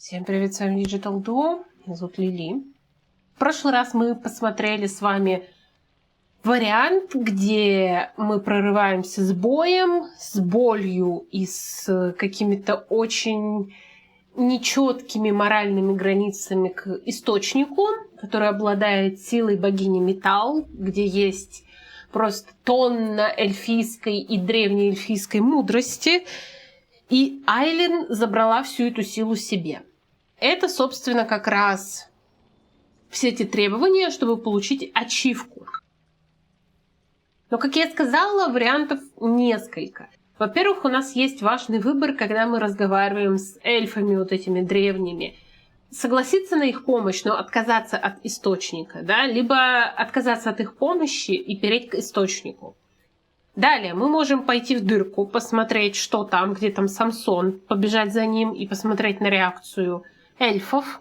Всем привет, с вами Digital Duo, меня зовут Лили. В прошлый раз мы посмотрели с вами вариант, где мы прорываемся с боем, с болью и с какими-то очень нечеткими моральными границами к источнику, который обладает силой богини Металл, где есть просто тонна эльфийской и древней эльфийской мудрости, и Айлин забрала всю эту силу себе. Это, собственно, как раз все эти требования, чтобы получить ачивку. Но, как я сказала, вариантов несколько. Во-первых, у нас есть важный выбор, когда мы разговариваем с эльфами вот этими древними. Согласиться на их помощь, но отказаться от источника, да? Либо отказаться от их помощи и перейти к источнику. Далее мы можем пойти в дырку, посмотреть, что там, где там Самсон, побежать за ним и посмотреть на реакцию эльфов.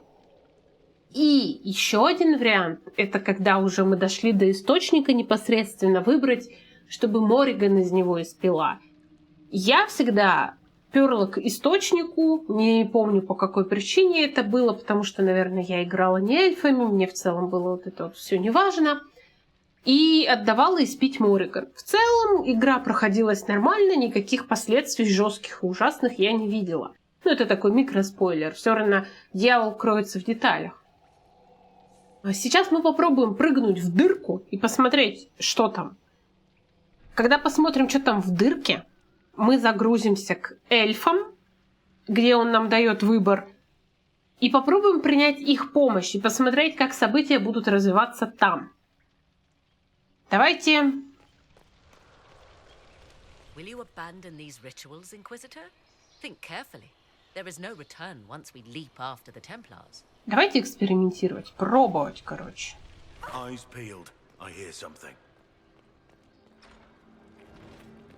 И еще один вариант, это когда уже мы дошли до источника, непосредственно выбрать, чтобы Морриган из него испила. Я всегда перла к источнику, не помню по какой причине это было, потому что, наверное, я играла не эльфами, мне в целом было вот это вот все неважно. И отдавала испить Морриган. В целом игра проходилась нормально, никаких последствий жестких и ужасных я не видела. Ну, это такой микроспойлер. Все равно дьявол кроется в деталях. А сейчас мы попробуем прыгнуть в дырку и посмотреть, что там. Когда посмотрим, что там в дырке, мы загрузимся к эльфам, где он нам дает выбор, и попробуем принять их помощь и посмотреть, как события будут развиваться там. Давайте. Will you abandon these rituals, Inquisitor? Think carefully. There is no return once we leap after the Templars. Давайте экспериментировать, пробовать, короче. Eyes peeled. I hear something.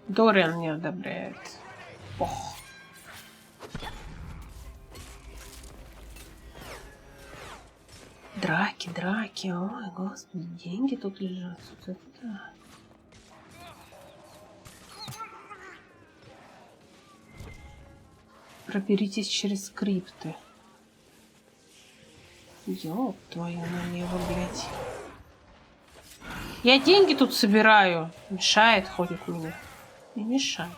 Дориан не одобряет. Ох. Драки, драки. Ой, господи, деньги тут лежат. Вот это да. Проберитесь через скрипты. Ёб твою налево, блядь. Я деньги тут собираю. Мешает, ходит мне. Не мешает.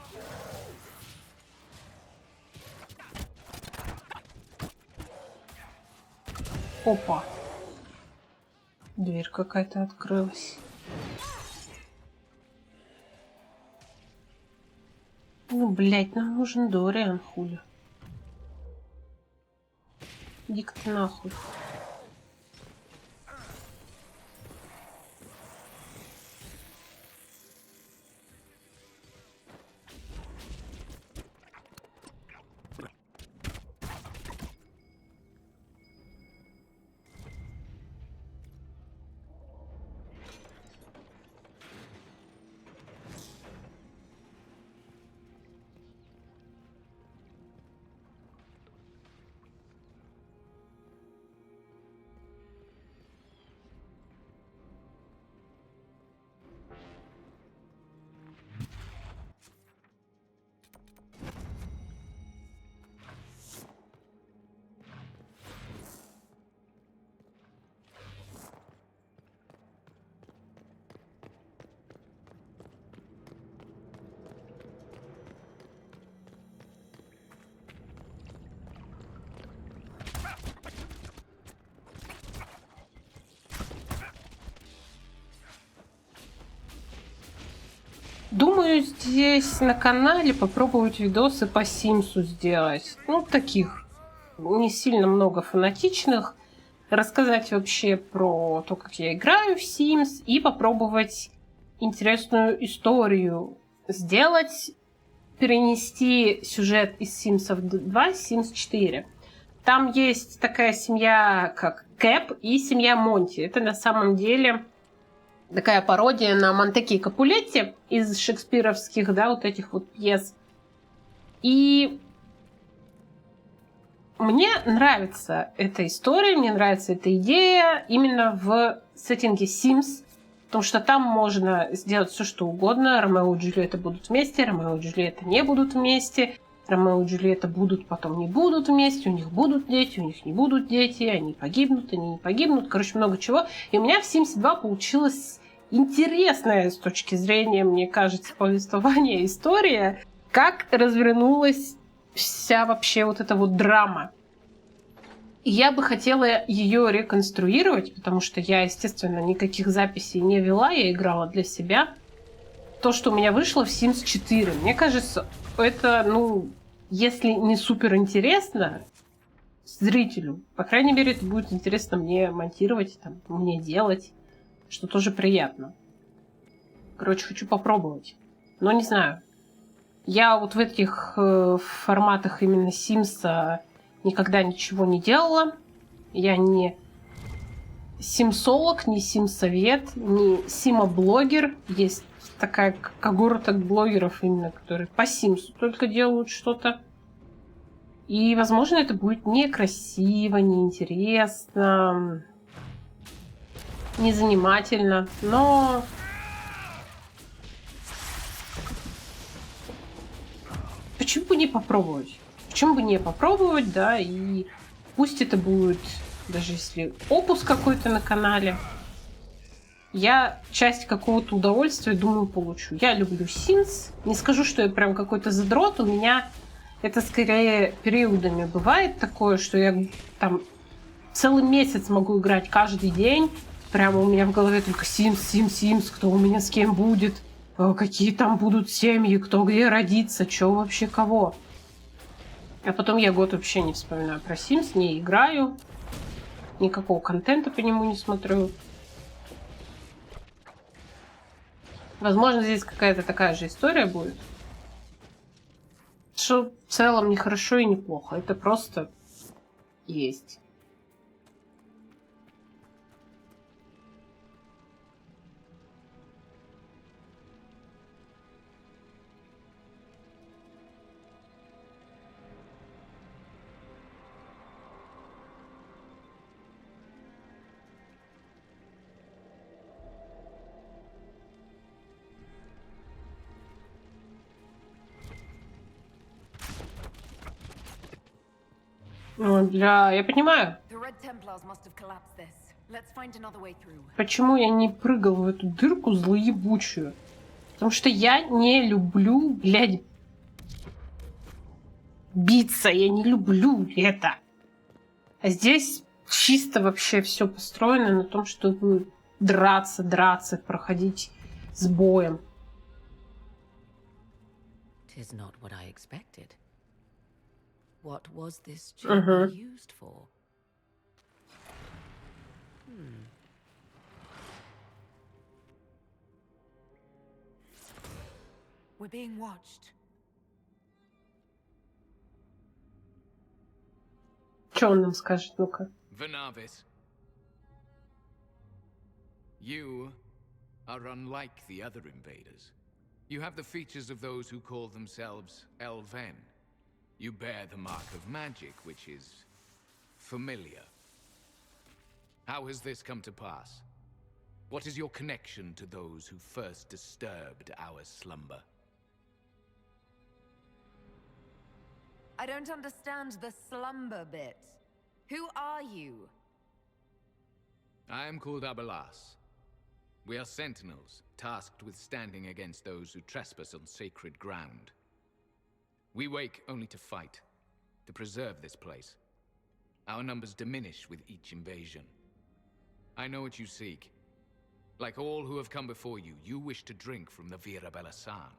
Опа. Дверь какая-то открылась. Ну, блядь, нам нужен Дориан, хули. Иди-ка ты нахуй. Думаю, здесь на канале попробовать видосы по Симсу сделать. Ну, таких не сильно много фанатичных. Рассказать вообще про то, как я играю в Sims. И попробовать интересную историю сделать. Перенести сюжет из Sims 2 в Sims 4. Там есть такая семья, как Кэп и семья Монти. Это на самом деле такая пародия на Монтеки и Капулетти из шекспировских, да, вот этих вот пьес. И мне нравится эта история, мне нравится эта идея именно в сеттинге Sims, потому что там можно сделать все, что угодно. Ромео и Джульетта будут вместе, Ромео и Джульетта не будут вместе. Ромео и Джульетта будут, потом не будут вместе, у них будут дети, у них не будут дети, они погибнут, они не погибнут. Короче, много чего. И у меня в Sims 2 получилась интересная с точки зрения, мне кажется, повествования история, как развернулась вся вообще вот эта вот драма. И я бы хотела ее реконструировать, потому что я, естественно, никаких записей не вела, я играла для себя. То, что у меня вышло в Sims 4. Мне кажется, это, если не супер интересно зрителю, по крайней мере, это будет интересно мне монтировать, там, мне делать, что тоже приятно. Короче, хочу попробовать. Но не знаю. Я вот в этих форматах именно Симса никогда ничего не делала. Я не симсолог, не симсовет, не симоблогер. Есть такая когорта блогеров именно, которые по Симсу только делают что-то. И, возможно, это будет некрасиво, неинтересно, незанимательно, но почему бы не попробовать? Почему бы не попробовать, да, и пусть это будет, даже если опус какой-то на канале, я часть какого-то удовольствия, думаю, получу. Я люблю Sims. Не скажу, что я прям какой-то задрот. У меня это скорее периодами бывает такое, что я там целый месяц могу играть каждый день. Прямо у меня в голове только Sims, кто у меня с кем будет, какие там будут семьи, кто где родится, что вообще кого. А потом я год вообще не вспоминаю про Sims, не играю, никакого контента по нему не смотрю. Возможно, здесь какая-то такая же история будет. Что в целом не хорошо и не плохо. Это просто есть. Я понимаю, почему я не прыгал в эту дырку злоебучую. Потому что я не люблю, блядь, биться. Я не люблю это. А здесь чисто вообще все построено на том, чтобы драться, проходить с боем. What was this chamber used for? We're being watched. Что он нам скажет? Ну-ка. Vernavis, you are unlike the other invaders. You have the features of those who call themselves Elven. You bear the mark of magic, which is familiar. How has this come to pass? What is your connection to those who first disturbed our slumber? I don't understand the slumber bit. Who are you? I am called Abelas. We are sentinels, tasked with standing against those who trespass on sacred ground. We wake only to fight, to preserve this place. Our numbers diminish with each invasion. I know what you seek. Like all who have come before you, you wish to drink from the Vira Belasan.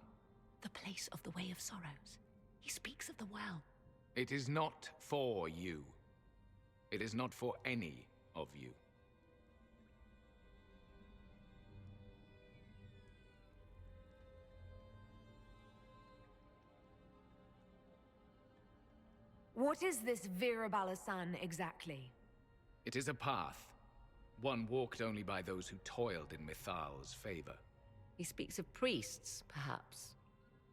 The place of the Way of Sorrows. He speaks of the well. It is not for you. It is not for any of you. What is this Vira Balasan exactly? It is a path, one walked only by those who toiled in Mithal's favor. He speaks of priests, perhaps.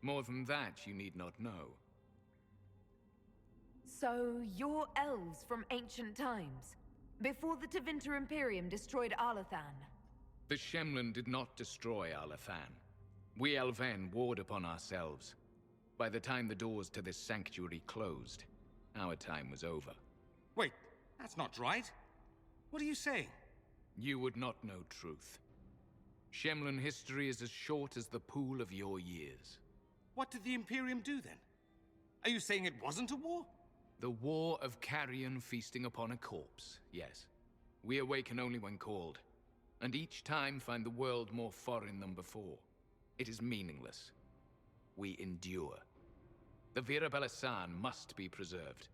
More than that, you need not know. So, you're elves from ancient times, before the Tevinter Imperium destroyed Arlathan. The Shemlin did not destroy Arlathan. We Elven warred upon ourselves. By the time the doors to this sanctuary closed, our time was over. Wait, that's not right. What are you saying? You would not know truth. Shemlan history is as short as the pool of your years. What did the Imperium do then? Are you saying it wasn't a war? The war of carrion feasting upon a corpse, yes. We awaken only when called, and each time find the world more foreign than before. It is meaningless. We endure. The Vera Belasan must be preserved.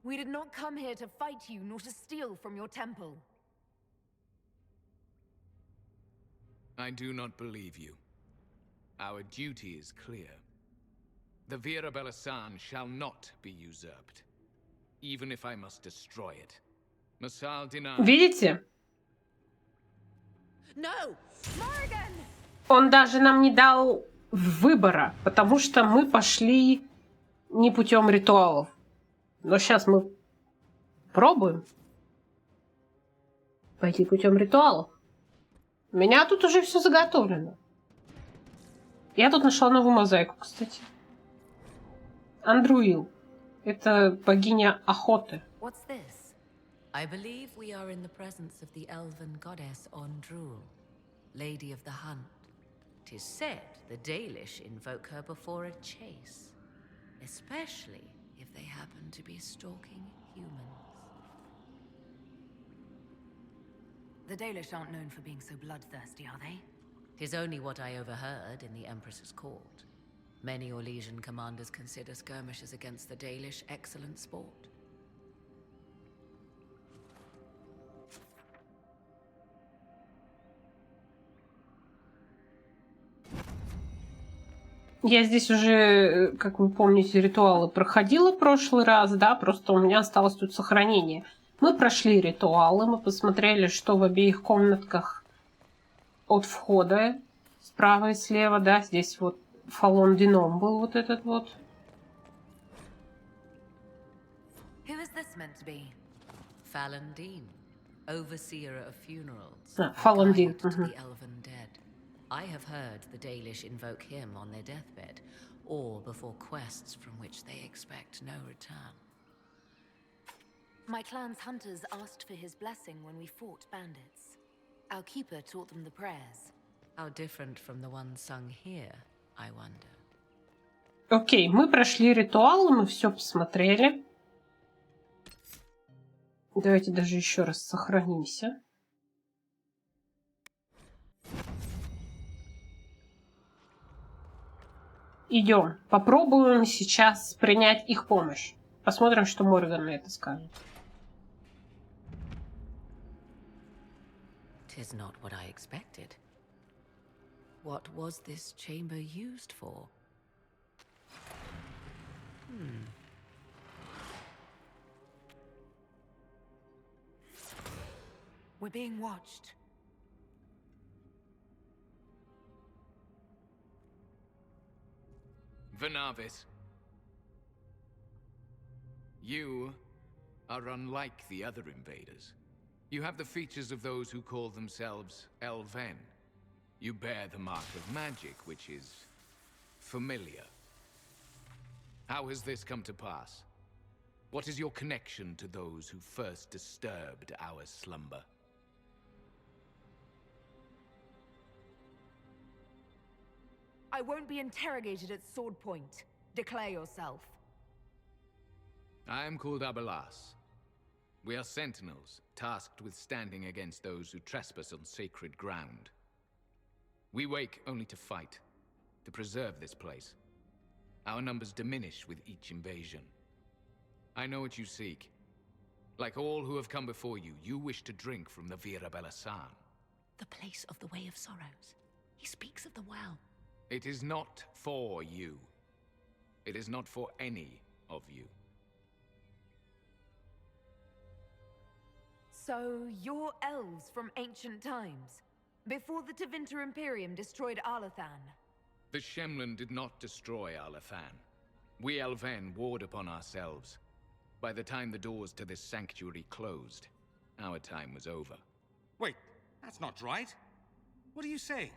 We did not come here to fight you, nor to steal from your temple. I do not believe you. Our duty is clear. The Vera Belasan shall not be usurped, even if I must destroy it. Masal denied. Видите? No! Morrigan! Он даже нам не дал выбора, потому что мы пошли не путем ритуалов. Но сейчас мы пробуем пойти путем ритуалов. У меня тут уже все заготовлено. Я тут нашла новую мозаику, кстати. Андруил. Это богиня охоты. What's this? I believe we are in the presence of the elven goddess Ondrul, Lady of the Hunt. 'Tis said the Dalish invoke her before a chase, especially if they happen to be stalking humans. The Dalish aren't known for being so bloodthirsty, are they? 'Tis only what I overheard in the Empress's court. Many Orlesian commanders consider skirmishes against the Dalish excellent sport. Я здесь уже, как вы помните, ритуалы проходила в прошлый раз, да, просто у меня осталось тут сохранение. Мы прошли ритуалы, мы посмотрели, что в обеих комнатках от входа, справа и слева, да, здесь вот Фалон Дином был вот этот вот. Who is this meant to be? Fallon Dean, overseer of funerals, Fallon Dean. guide to the elven dead. I have heard the Dalish invoke him on their deathbed, or before quests from which they expect no return. My clan's hunters asked for his blessing when we fought bandits. Our keeper taught them the prayers. How different from the one sung here, I wonder. Окей, мы прошли ритуалы, мы все посмотрели. Давайте даже еще раз сохранимся. Идем. Попробуем сейчас принять их помощь. Посмотрим, что Морган на это скажет. "'Tis not what I expected. What was this chamber used for? We're being watched. Vanavis. You are unlike the other invaders. You have the features of those who call themselves Elven. You bear the mark of magic, which is familiar. How has this come to pass? What is your connection to those who first disturbed our slumber? I won't be interrogated at sword point. Declare yourself. I am called Abelas. We are sentinels, tasked with standing against those who trespass on sacred ground. We wake only to fight, to preserve this place. Our numbers diminish with each invasion. I know what you seek. Like all who have come before you, you wish to drink from the Vera Belasan. The place of the Way of Sorrows. He speaks of the well. It is not for you. It is not for any of you. So, you're elves from ancient times, before the Tevinter Imperium destroyed Alathan. The Shemlan did not destroy Alathan. We Elven warred upon ourselves. By the time the doors to this sanctuary closed, our time was over. Wait, That's not right. What are you saying?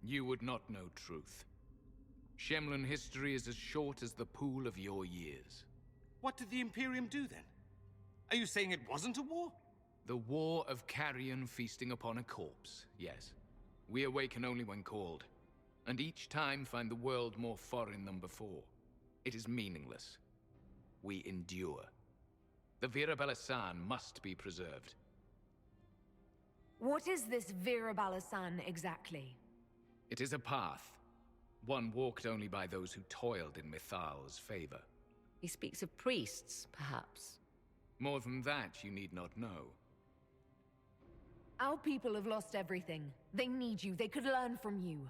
You would not know truth. Shemlan history is as short as the pool of your years. What did the Imperium do then? Are you saying it wasn't a war? The war of carrion feasting upon a corpse, yes. We awaken only when called, and each time find the world more foreign than before. It is meaningless. We endure. The Vera Balasan must be preserved. What is this Vera Balasan exactly? It is a path, one walked only by those who toiled in Mithal's favor. He speaks of priests, perhaps. More than that, you need not know. Our people have lost everything. They need you. They could learn from you.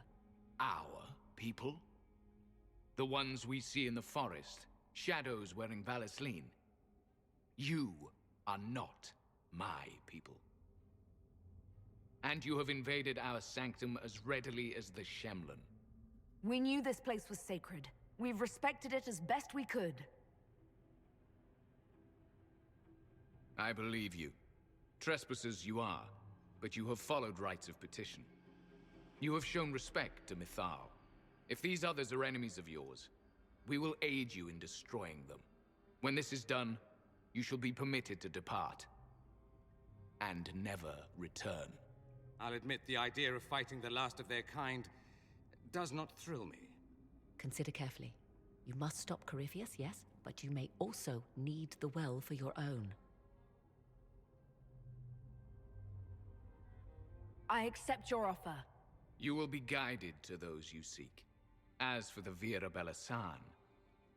Our people? The ones we see in the forest, shadows wearing Valisleen. You are not my people. And you have invaded our sanctum as readily as the Shemlan. We knew this place was sacred. We've respected it as best we could. I believe you. Trespassers you are, but you have followed rites of petition. You have shown respect to Mithal. If these others are enemies of yours, we will aid you in destroying them. When this is done, you shall be permitted to depart. And never return. I'll admit the idea of fighting the last of their kind does not thrill me. Consider carefully. You must stop Corypheus, yes, but you may also need the well for your own. I accept your offer. You will be guided to those you seek. As for the Vera Balasan,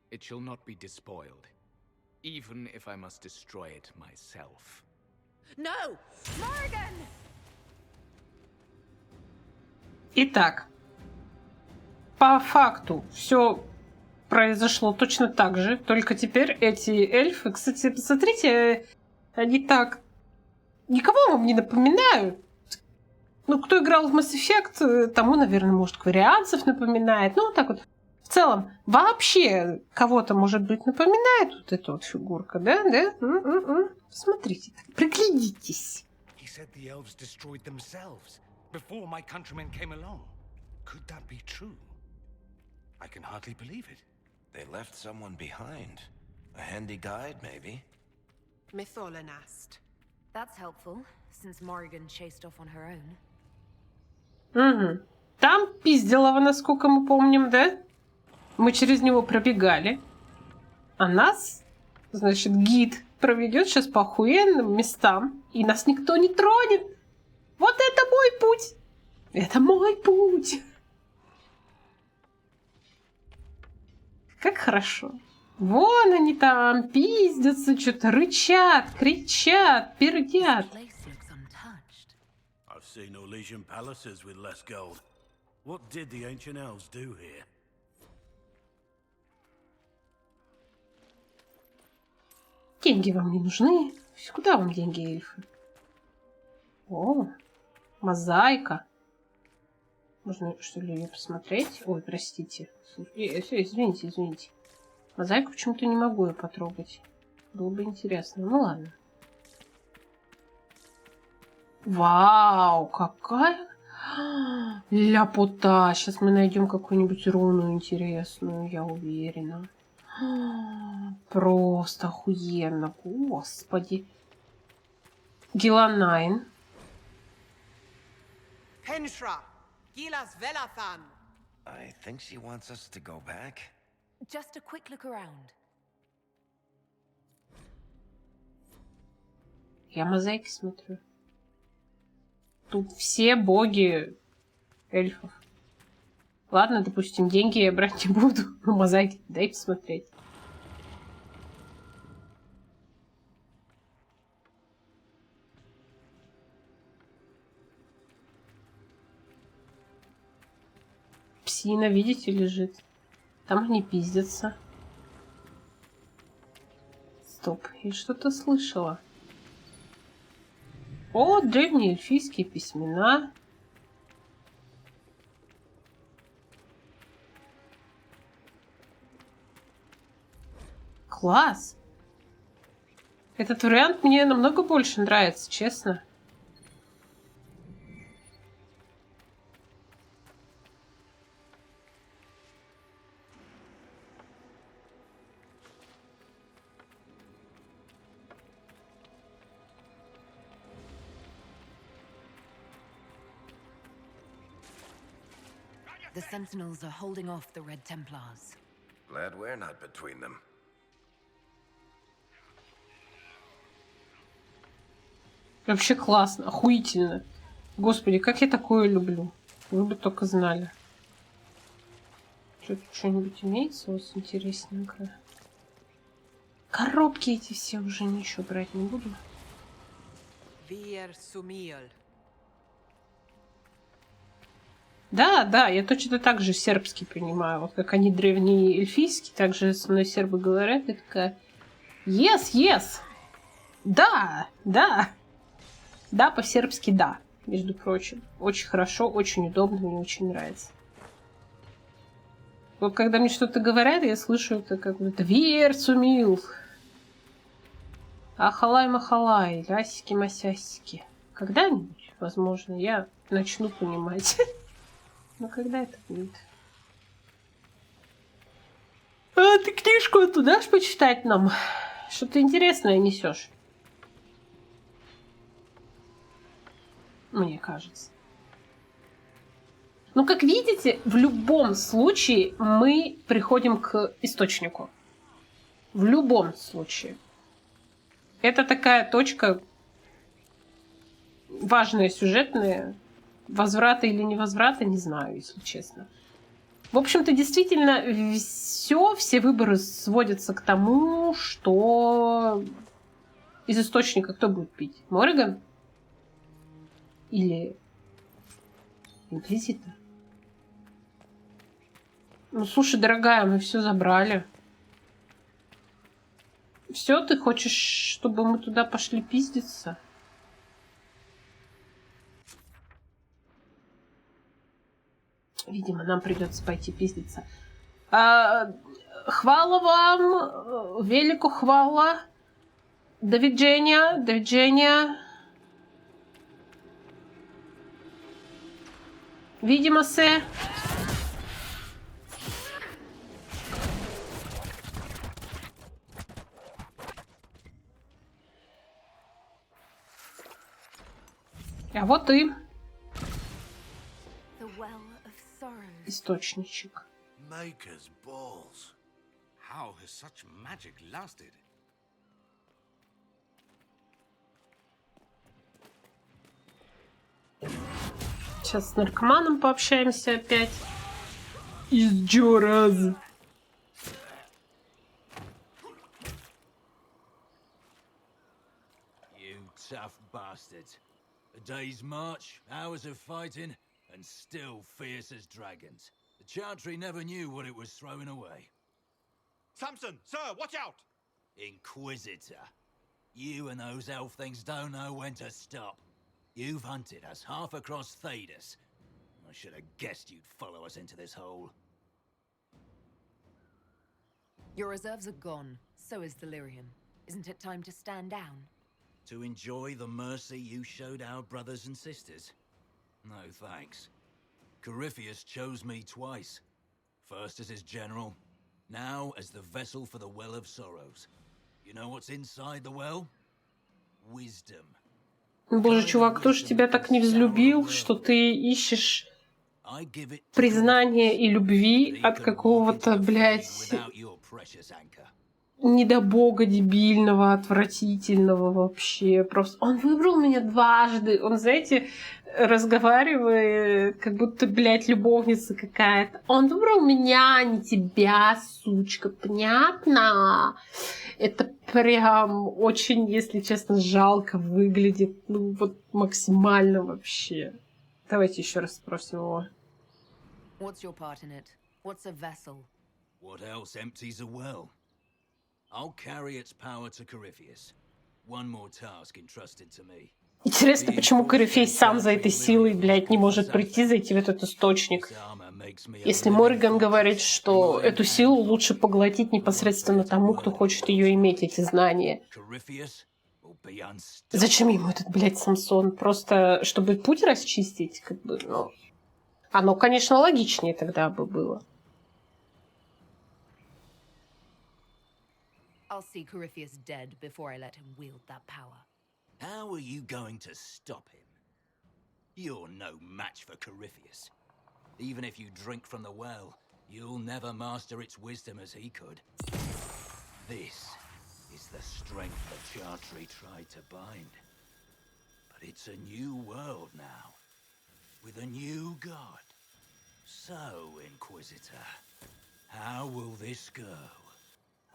it shall not be despoiled, even if I must destroy it myself. No! Morrigan! Итак, по факту все произошло точно так же, только теперь эти эльфы, кстати, посмотрите, они так никого вам не напоминают. Ну, кто играл в Mass Effect, тому, наверное, может, кварианцев напоминает. Ну, вот так вот. В целом, вообще кого-то, может быть, напоминает вот эта вот фигурка, да? Посмотрите, приглядитесь. He said the elves destroyed themselves before my countrymen came along. Could that be true? I can hardly believe it. They left someone behind. A handy guide, maybe? Mytholanast. That's helpful, since Morrigan chased off on her own. Угу. Там Пизделова, насколько мы помним, да? Мы через него пробегали. А нас, значит, гид проведет сейчас по охуенным местам, и нас никто не тронет. Вот это мой путь! Это мой путь! Как хорошо. Вон они там пиздятся, что-то рычат, кричат, пердят. I've seen Orlesian palaces with less gold. What did the ancient elves do here? Деньги вам не нужны? Куда вам деньги, эльфы? О, мозаика. Можно, что ли, ее посмотреть? Ой, простите. Извините. Мозаику почему-то не могу ее потрогать. Было бы интересно. Ну ладно. Вау, какая ляпота. Сейчас мы найдем какую-нибудь руну интересную, я уверена. Просто охуенно. Господи. Геланайн. Henshra, Gilas Velathan. I think she wants us to go back. Just a quick look around. Я мозаики смотрю. Тут все боги эльфов. Ладно, допустим, деньги я брать не буду. Но мозаики дай посмотреть. Псина, видите, лежит. Там они пиздятся. Стоп, я что-то слышала. О, древние эльфийские письмена. Класс! Этот вариант мне намного больше нравится, честно. The Sentinels are holding off the Red Templars. Glad we're not between them. Вообще классно, охуительно. Господи, как я такое люблю. Вы бы только знали. Что-то что-нибудь имеется у вас интересненькое? Коробки эти все уже ничего брать не буду. Да, я точно так же сербский понимаю. Вот как они древние эльфийские, так же со мной сербы говорят. Я такая, yes. Да. Да, по-сербски да, между прочим. Очень хорошо, очень удобно, мне очень нравится. Вот когда мне что-то говорят, я слышу это как будто «Верцумил», «Ахалай-махалай», «Лясики-масясики». Когда-нибудь, возможно, я начну понимать. Но когда это будет? А ты книжку оттуда ж почитать нам? Что-то интересное несешь. Мне кажется. Ну, как видите, в любом случае мы приходим к источнику. В любом случае. Это такая точка важная, сюжетная. Возврата или не возврата, не знаю, если честно. В общем-то, действительно, все выборы сводятся к тому, что из источника кто будет пить? Морриган? Или Инквизитор? Ну, слушай, дорогая, мы все забрали. Все, ты хочешь, чтобы мы туда пошли пиздиться? Видимо, нам придется пойти пиздиться. Хвала вам, велико хвала. Довиджения. Видимо, се. А вот и источничек. Maker's balls. How has such magic lasted? Сейчас с наркоманом пообщаемся опять. Еще раз. You tough bastard. A day's march, hours of fighting, and still fierce as dragons. The Chantry never knew what it was throwing away. Samson, sir, watch out! Inquisitor. You and those elf things don't know when to stop. You've hunted us half across Thedas. I should have guessed you'd follow us into this hole. Your reserves are gone. So is Delirium. Isn't it time to stand down? To enjoy the mercy you showed our brothers and sisters? No thanks. Corypheus chose me twice. First as his general, now as the vessel for the Well of Sorrows. You know what's inside the well? Wisdom. Боже, чувак, кто же тебя так не взлюбил, что ты ищешь признания и любви от какого-то, блядь, недобога дебильного, отвратительного вообще. Просто он выбрал меня дважды. Он, знаете, разговаривает, как будто, блядь, любовница какая-то. Он выбрал меня, а не тебя, сучка. Понятно? Это прям очень, если честно, жалко выглядит. Ну, вот максимально вообще. Давайте еще раз спросим его. What's your part in it? What's a vessel? What else empties a well? I'll carry its power to Corypheus. One more task entrusted to me. Интересно, почему Корифей сам за этой силой, блядь, не может прийти, зайти в этот источник? Если Морриган говорит, что эту силу лучше поглотить непосредственно тому, кто хочет ее иметь, эти знания. Зачем ему этот, блядь, Самсон? Просто чтобы путь расчистить? Как бы, ну... Оно, конечно, логичнее тогда бы было. I'll see Corypheus dead before I let him wield that power. How are you going to stop him? You're no match for Corypheus. Even if you drink from the well, you'll never master its wisdom as he could. This is the strength that Chartry tried to bind. But it's a new world now, with a new god. So, Inquisitor, how will this go?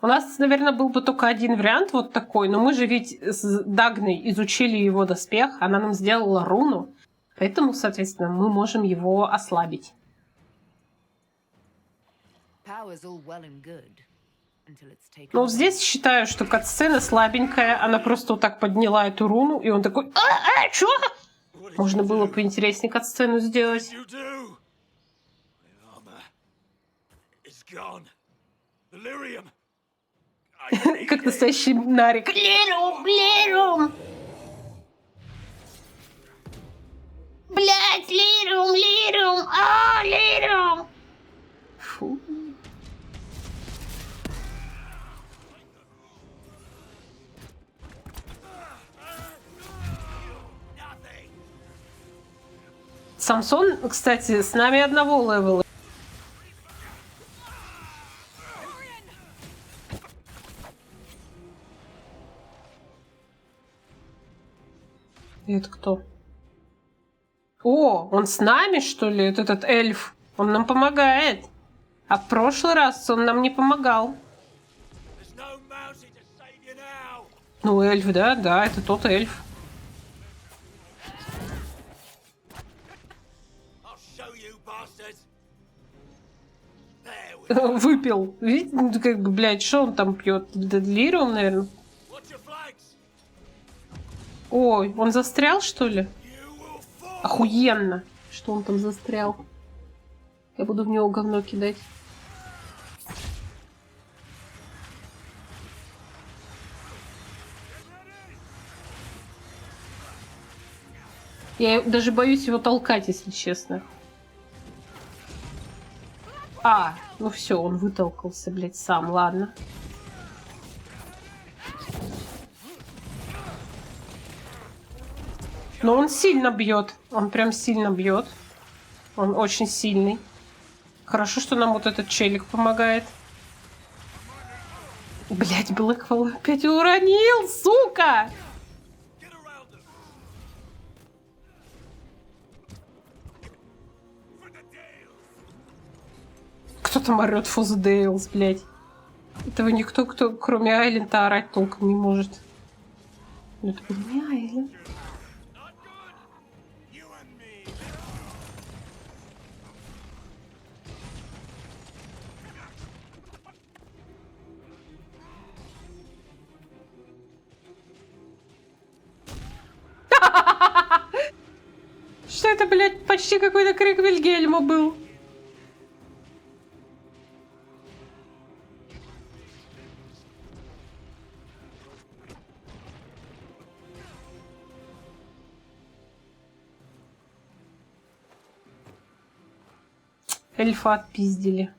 У нас, наверное, был бы только один вариант вот такой, но мы же ведь с Дагной изучили его доспех, она нам сделала руну, поэтому, соответственно, мы можем его ослабить. Но здесь считаю, что катсцена слабенькая, она просто вот так подняла эту руну, и он такой: чё? Можно было поинтереснее катсцену сделать. Как настоящий нарик. Лерум, лерум! Блять, лерум, лерум! Лерум! Фу. Самсон, кстати, с нами одного левела. Это кто? О, он с нами, что ли, этот эльф? Он нам помогает. А в прошлый раз он нам не помогал. Ну, эльф, да, это тот эльф. Выпил. Видите, как бы, блядь, что он там пьет? Делириум, наверное. Ой, он застрял, что ли? Охуенно, что он там застрял. Я буду в него говно кидать. Я даже боюсь его толкать, если честно. Ну все, он вытолкался, блядь, сам, ладно. Но он сильно бьет. Он прям сильно бьет. Он очень сильный. Хорошо, что нам вот этот челик помогает. Блять, Блэквелл опять уронил, сука! Кто там орёт for the Dales, блядь? Этого никто, кто кроме Айленда орать толком не может. Но это был не Айленд. Что это, блядь, почти какой-то крик Вильгельма был. Эльфа отпиздили.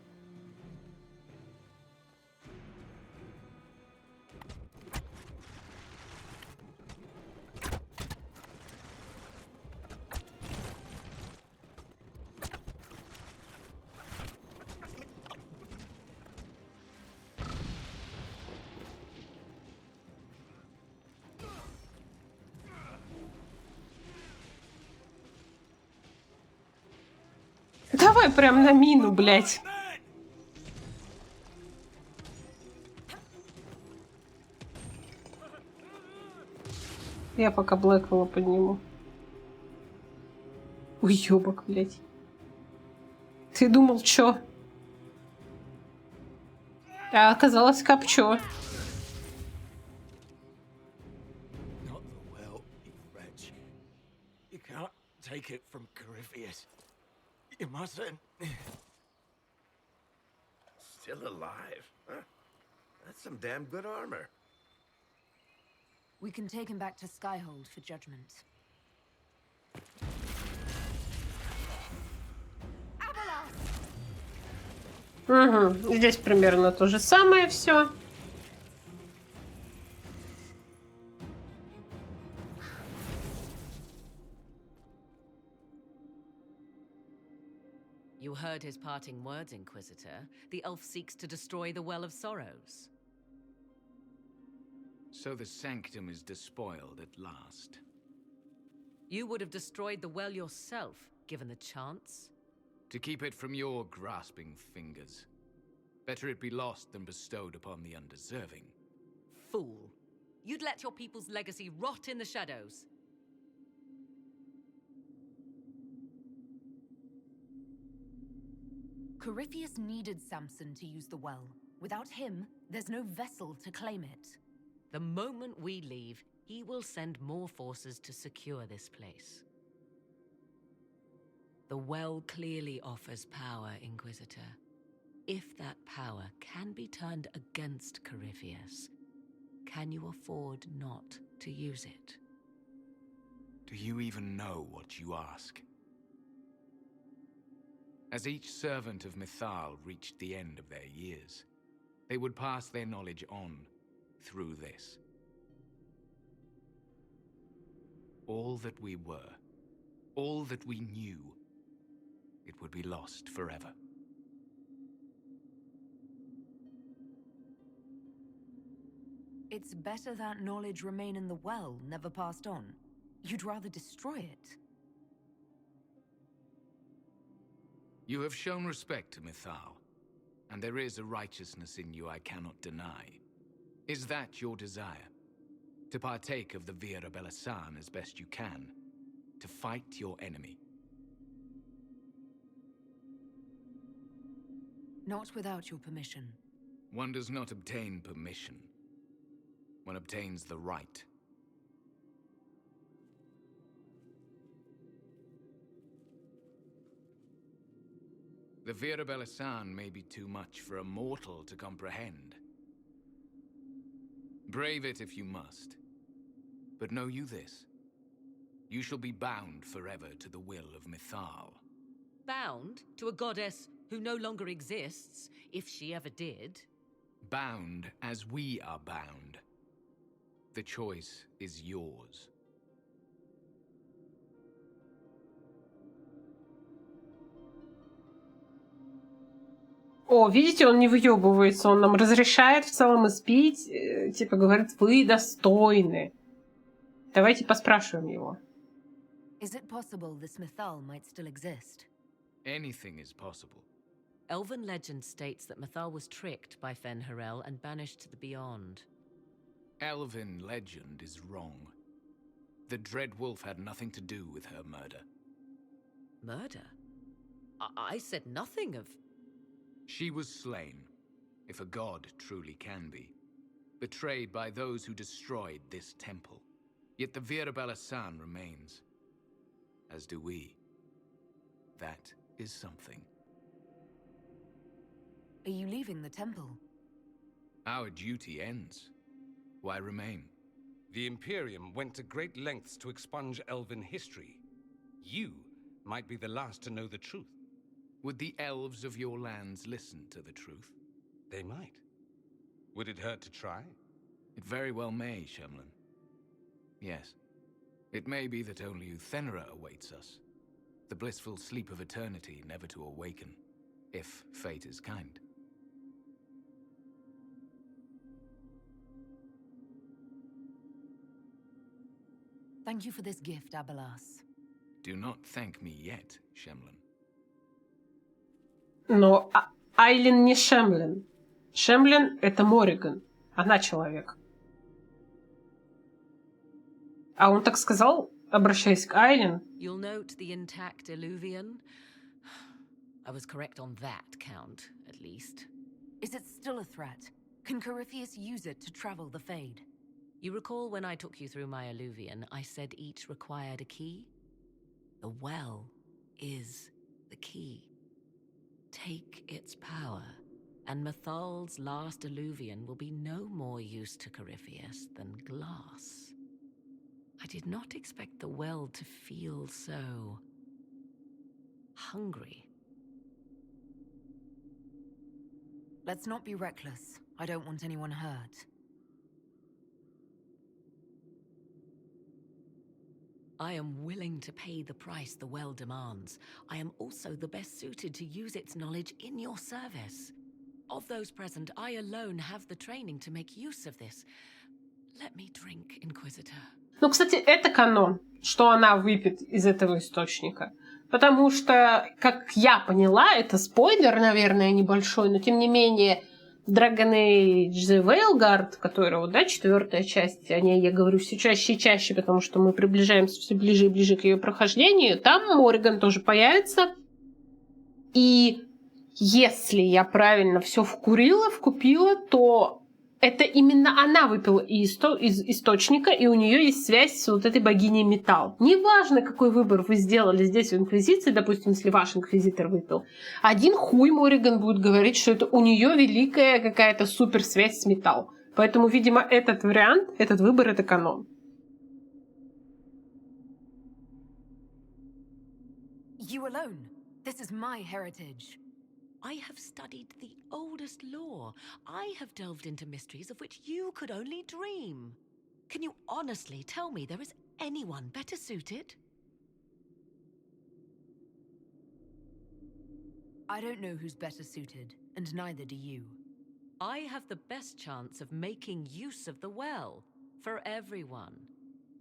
Давай прям на мину, блядь. Я пока Блэквелла подниму. Уёбок, блядь. Ты думал, чё? А оказалось, копчё. You mustn't. Still alive? Huh? That's some damn good armor. We can take him back to Skyhold for judgment. Угу. Здесь примерно то же самое все. heard his parting words, Inquisitor. The elf seeks to destroy the Well of Sorrows. So the sanctum is despoiled at last. You would have destroyed the well yourself, given the chance. To keep it from your grasping fingers. Better it be lost than bestowed upon the undeserving. Fool. You'd let your people's legacy rot in the shadows. Corypheus needed Samson to use the well. Without him, there's no vessel to claim it. The moment we leave, he will send more forces to secure this place. The well clearly offers power, Inquisitor. If that power can be turned against Corypheus, can you afford not to use it? Do you even know what you ask? As each servant of Mythal reached the end of their years, they would pass their knowledge on through this. All that we were, all that we knew, it would be lost forever. It's better that knowledge remain in the well, never passed on. You'd rather destroy it. You have shown respect to Mythal, and there is a righteousness in you I cannot deny. Is that your desire? To partake of the Vira Belasan as best you can? To fight your enemy? Not without your permission. One does not obtain permission. One obtains the right. The Vira Belasan may be too much for a mortal to comprehend. Brave it if you must. But know you this. You shall be bound forever to the will of Mythal. Bound to a goddess who no longer exists, if she ever did. Bound as we are bound. The choice is yours. О, видите, он не выебывается, он нам разрешает в целом испить, типа говорит, вы достойны. Давайте поспрашиваем его. Is it possible this Mythal might still exist? Anything is possible. Elven legend states that Mythal was tricked by Fen-Harel and banished to the Beyond. Elven legend is wrong. The Dread Wolf had nothing to do with her murder. Murder? I said nothing of... She was slain, if a god truly can be. Betrayed by those who destroyed this temple. Yet the Vira Belasan remains. As do we. That is something. Are you leaving the temple? Our duty ends. Why remain? The Imperium went to great lengths to expunge Elven history. You might be the last to know the truth. Would the elves of your lands listen to the truth? They might. Would it hurt to try? It very well may, Shemlin. Yes. It may be that only Uthenera awaits us. The blissful sleep of eternity never to awaken, if fate is kind. Thank you for this gift, Abelas. Do not thank me yet, Shemlin. Но Айлин не Шемлин. Шемлин — это Морриган. Она человек. А он так сказал, обращаясь к Айлин. You'll note the intact illuvian. I was correct on that count, at least. Is it still a threat? Can Corypheus use it to travel the Fade? You recall when I took you through my illuvian, I said each required a key? The well is the key. Take its power, and Mythal's last illuvian will be no more use to Corypheus than glass. I did not expect the well to feel so... hungry. Let's not be reckless. I don't want anyone hurt. I am willing to pay the price the well demands. I am also the best suited to use its knowledge in your service. Of those present, I alone have the training to make use of this. Let me drink, Inquisitor. Ну, кстати, это канон, что она выпьет из этого источника. Потому что, как я поняла, это спойлер, наверное, небольшой, но тем не менее в Dragon Age The Veilguard, которая, вот, да, 4-я часть, о ней я говорю все чаще и чаще, потому что мы приближаемся все ближе и ближе к ее прохождению, там Морриган тоже появится. И если я правильно все вкупила, то это именно она выпила из источника, и у нее есть связь с вот этой богиней металл. Неважно, какой выбор вы сделали здесь в Инквизиции, допустим, если ваш инквизитор выпил. Один хуй Морриган будет говорить, что это у нее великая какая-то суперсвязь с металл. Поэтому, видимо, этот вариант, этот выбор — это канон. You alone. This is my heritage. I have studied the oldest lore. I have delved into mysteries of which you could only dream. Can you honestly tell me there is anyone better suited? I don't know who's better suited, and neither do you. I have the best chance of making use of the well for everyone.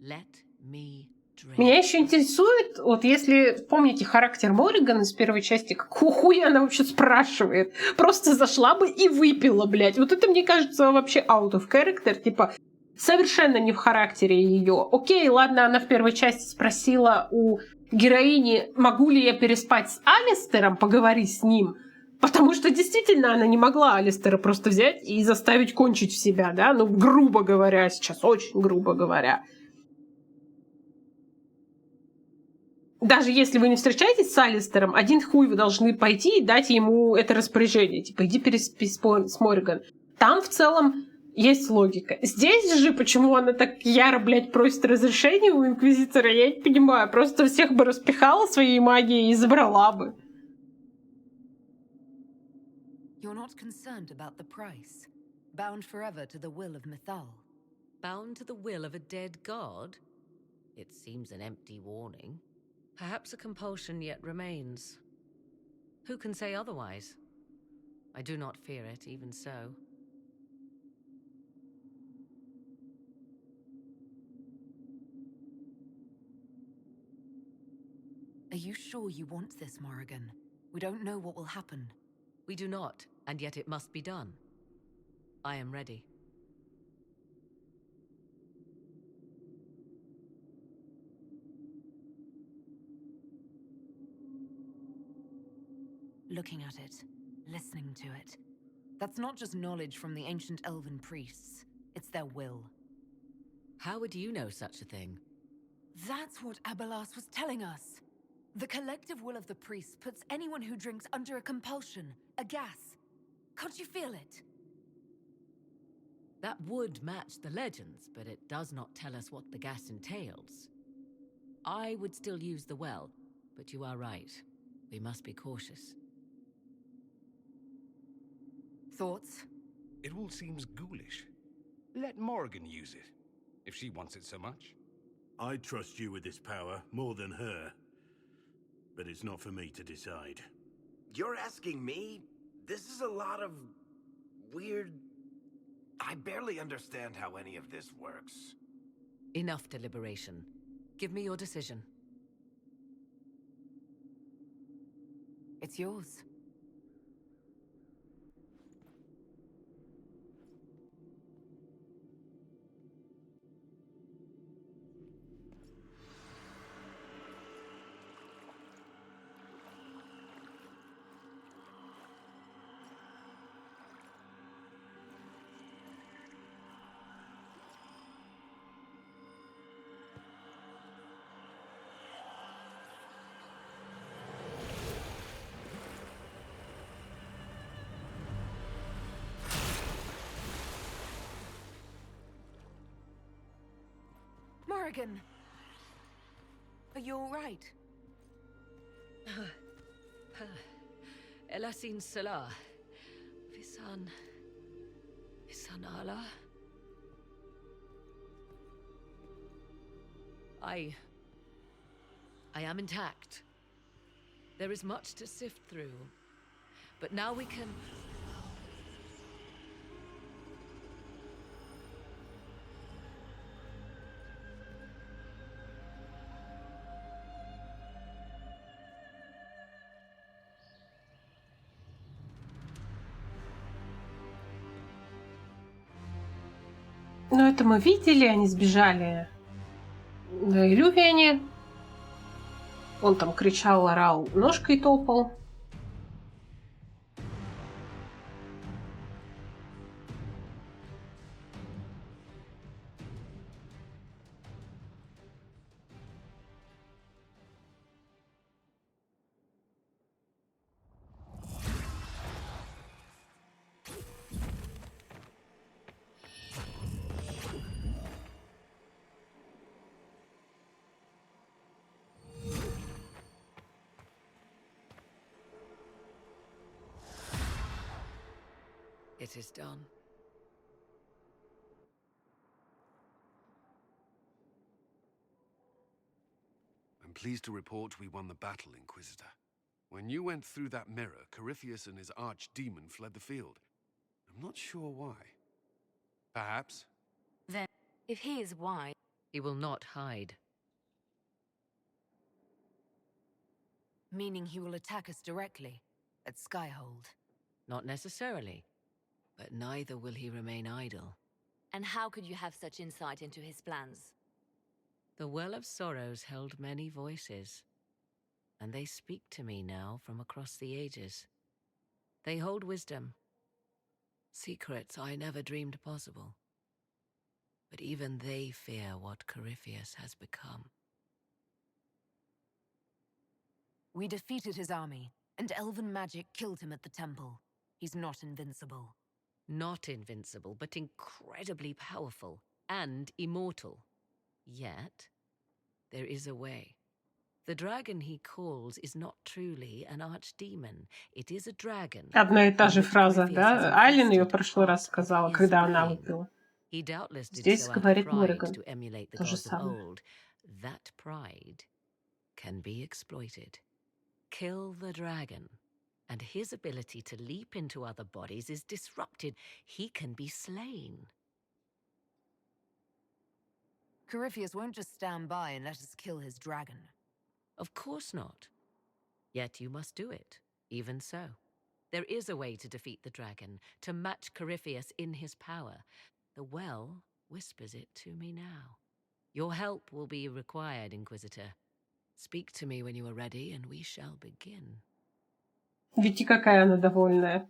Let me drink. Меня еще интересует, вот если помните характер Морриган из первой части, какого хуя она вообще спрашивает? Просто зашла бы и выпила, блядь. Вот это, мне кажется, вообще out of character, типа совершенно не в характере ее. Окей, ладно, она в первой части спросила у героини, могу ли я переспать с Алистером, поговорить с ним. Потому что действительно она не могла Алистера просто взять и заставить кончить в себя, да? Ну, грубо говоря, сейчас очень грубо говоря. Даже если вы не встречаетесь с Алистером, один хуй вы должны пойти и дать ему это распоряжение. Типа, иди переспи с Морриган. Там в целом есть логика. Здесь же, почему она так яро, блядь, просит разрешения у Инквизитора, я не понимаю. Просто всех бы распихала своей магией и забрала бы. You're not concerned about the price. Bound forever to the will of Mythal. Bound to the will of a dead god? It seems an empty warning. Perhaps a compulsion yet remains. Who can say otherwise? I do not fear it, even so. Are you sure you want this, Morrigan? We don't know what will happen. We do not, and yet it must be done. I am ready. Looking at it, listening to it. That's not just knowledge from the ancient elven priests. It's their will. How would you know such a thing? That's what Abelas was telling us. The collective will of the priests puts anyone who drinks under a compulsion, a gas. Can't you feel it? That would match the legends, but it does not tell us what the gas entails. I would still use the well, but you are right. We must be cautious. Thoughts? It all seems ghoulish. Let Morrigan use it, if she wants it so much. I trust you with this power more than her. But it's not for me to decide. You're asking me? This is a lot of weird... I barely understand how any of this works. Enough deliberation. Give me your decision. It's yours. Morrigan! Are you all right? Elasin Salah. Visan Allah. I am intact. There is much to sift through, but now we can... Ну, это мы видели, они сбежали на Илювиане. Он там кричал, орал, ножкой топал. It is done. I'm pleased to report we won the battle, Inquisitor. When you went through that mirror, Corypheus and his archdemon fled the field. I'm not sure why. Perhaps. Then, if he is wise, He will not hide. meaning he will attack us directly at Skyhold. Not necessarily, but neither will he remain idle. And how could you have such insight into his plans? The Well of Sorrows held many voices, and they speak to me now from across the ages. They hold wisdom, secrets I never dreamed possible. But even they fear what Corypheus has become. We defeated his army, and elven magic killed him at the temple. He's not invincible. Not invincible, but incredibly powerful and immortal. Yet, there is a way. The dragon he calls is not truly an archdemon. It is a dragon. Одна и та же фраза, да? Айлин ее в прошлый раз сказала, когда она выпила. He doubtless did Здесь so out of говорит pride Морриган. to emulate the То же gods of самое. old. That pride can be exploited. Kill the dragon, and his ability to leap into other bodies is disrupted. He can be slain. Corypheus won't just stand by and let us kill his dragon. Of course not. Yet you must do it, even so. There is a way to defeat the dragon, to match Corypheus in his power. The well whispers it to me now. Your help will be required, Inquisitor. Speak to me when you are ready, and we shall begin. Видите, какая она довольная.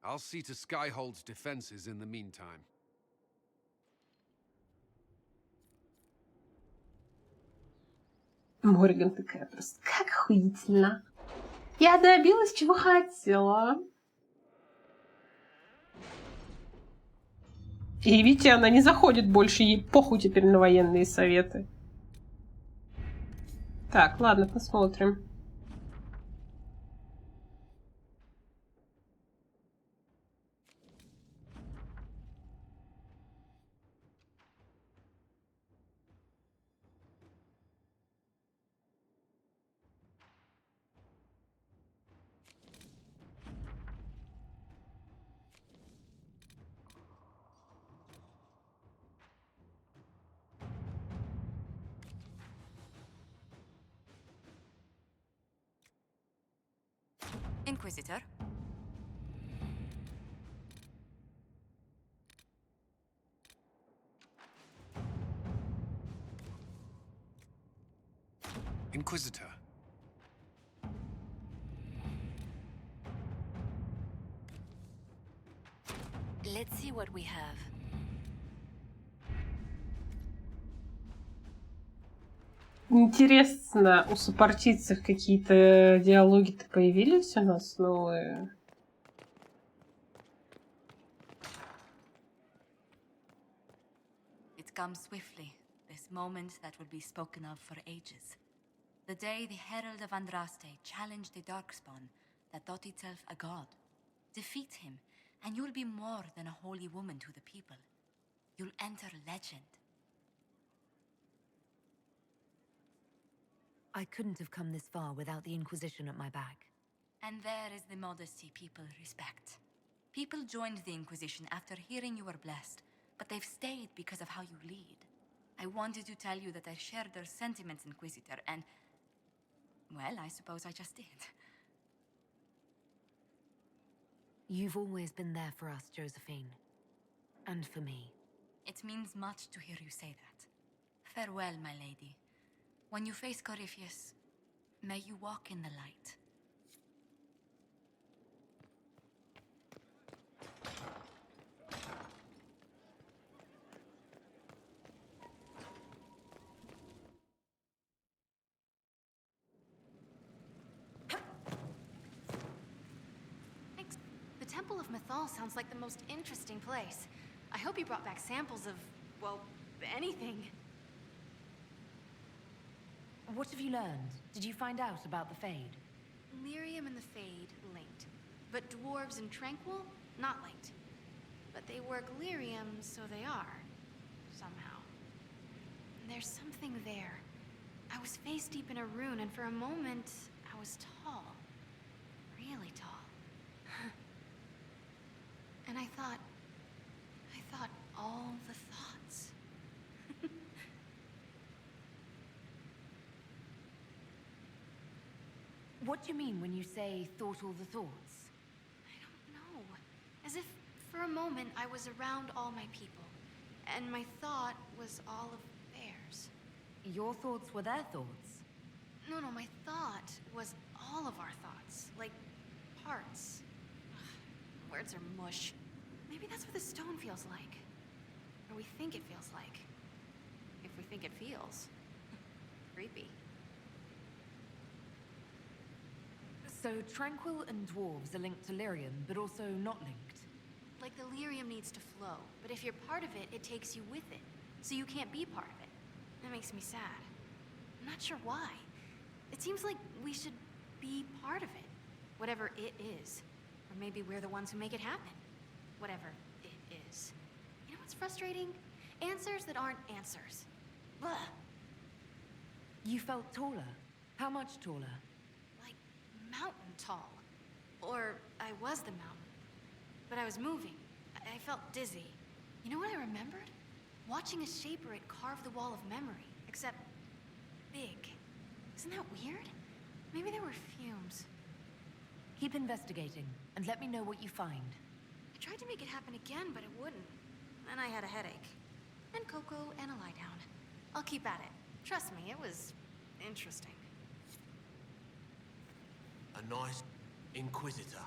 I'll see to Skyhold's defenses in the meantime. Морриган такая просто, как охуительно. Я добилась, чего хотела. И видите, она не заходит больше, ей похуй теперь на военные советы. Так, ладно, посмотрим. Inquisitor? Inquisitor. Let's see what we have. Интересно, у сопартийцев какие-то диалоги-то появились у нас новые? It comes swiftly, this moment that will be spoken of for ages. The day the Herald of Andraste challenged the Darkspawn that thought itself a god. Defeat him, and you'll be more than a holy woman to the people. You'll enter legend. I couldn't have come this far without the Inquisition at my back. And there is the modesty people respect. People joined the Inquisition after hearing you were blessed, but they've stayed because of how you lead. I wanted to tell you that I shared their sentiments, Inquisitor, and... well, I suppose I just did. You've always been there for us, Josephine. And for me. It means much to hear you say that. Farewell, my lady. When you face Corypheus, may you walk in the light. The Temple of Mythal sounds like the most interesting place. I hope you brought back samples of, well, anything. What have you learned? Did you find out about the Fade? Lyrium and the Fade linked, but dwarves and Tranquil not linked. But they work Lyrium, so they are. Somehow. There's something there. I was face deep in a rune, and for a moment, I was tall. Really tall. And I thought all the thoughts. What do you mean when you say thought all the thoughts? I don't know. As if for a moment I was around all my people, and my thought was all of theirs. Your thoughts were their thoughts? No, my thought was all of our thoughts. Like, parts. Ugh, words are mush. Maybe that's what the stone feels like. Or we think it feels like. If we think it feels. Creepy. So Tranquil and dwarves are linked to Lyrium, but also not linked? Like the Lyrium needs to flow, but if you're part of it, it takes you with it. So you can't be part of it. That makes me sad. I'm not sure why. It seems like we should be part of it. Whatever it is. Or maybe we're the ones who make it happen. Whatever it is. You know what's frustrating? Answers that aren't answers. Blah. You felt taller? How much taller? Like mountain tall. Or I was the mountain. But I was moving. I felt dizzy. You know what I remembered? Watching a shaper it carve the wall of memory. Except big. Isn't that weird? Maybe there were fumes. Keep investigating, and let me know what you find. I tried to make it happen again, but it wouldn't. Then I had a headache. And cocoa and a lie down. I'll keep at it. Trust me, it was interesting. A nice Inquisitor.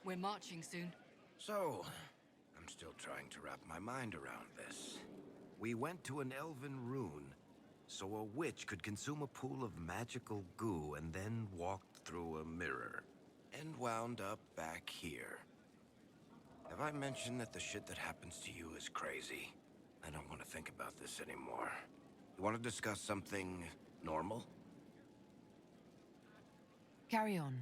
We're marching soon. So, I'm still trying to wrap my mind around this. We went to an elven rune, so a witch could consume a pool of magical goo and then walked through a mirror. And wound up back here. Have I mentioned that the shit that happens to you is crazy? I don't want to think about this anymore. You want to discuss something normal? Carry on.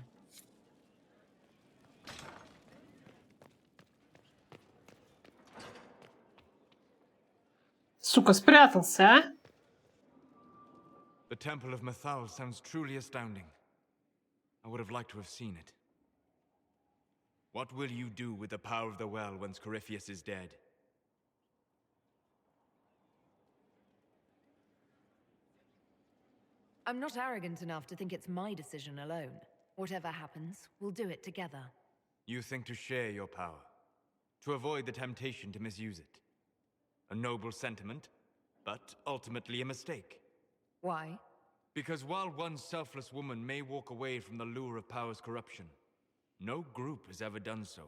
Сука, спрятался, а? The Temple of Mythal sounds truly astounding. I would have liked to have seen it. What will you do with the power of the well once Corypheus is dead? I'm not arrogant enough to think it's my decision alone. Whatever happens, we'll do it together. You think to share your power, to avoid the temptation to misuse it. A noble sentiment, but ultimately a mistake. Why? Because while one selfless woman may walk away from the lure of power's corruption, no group has ever done so.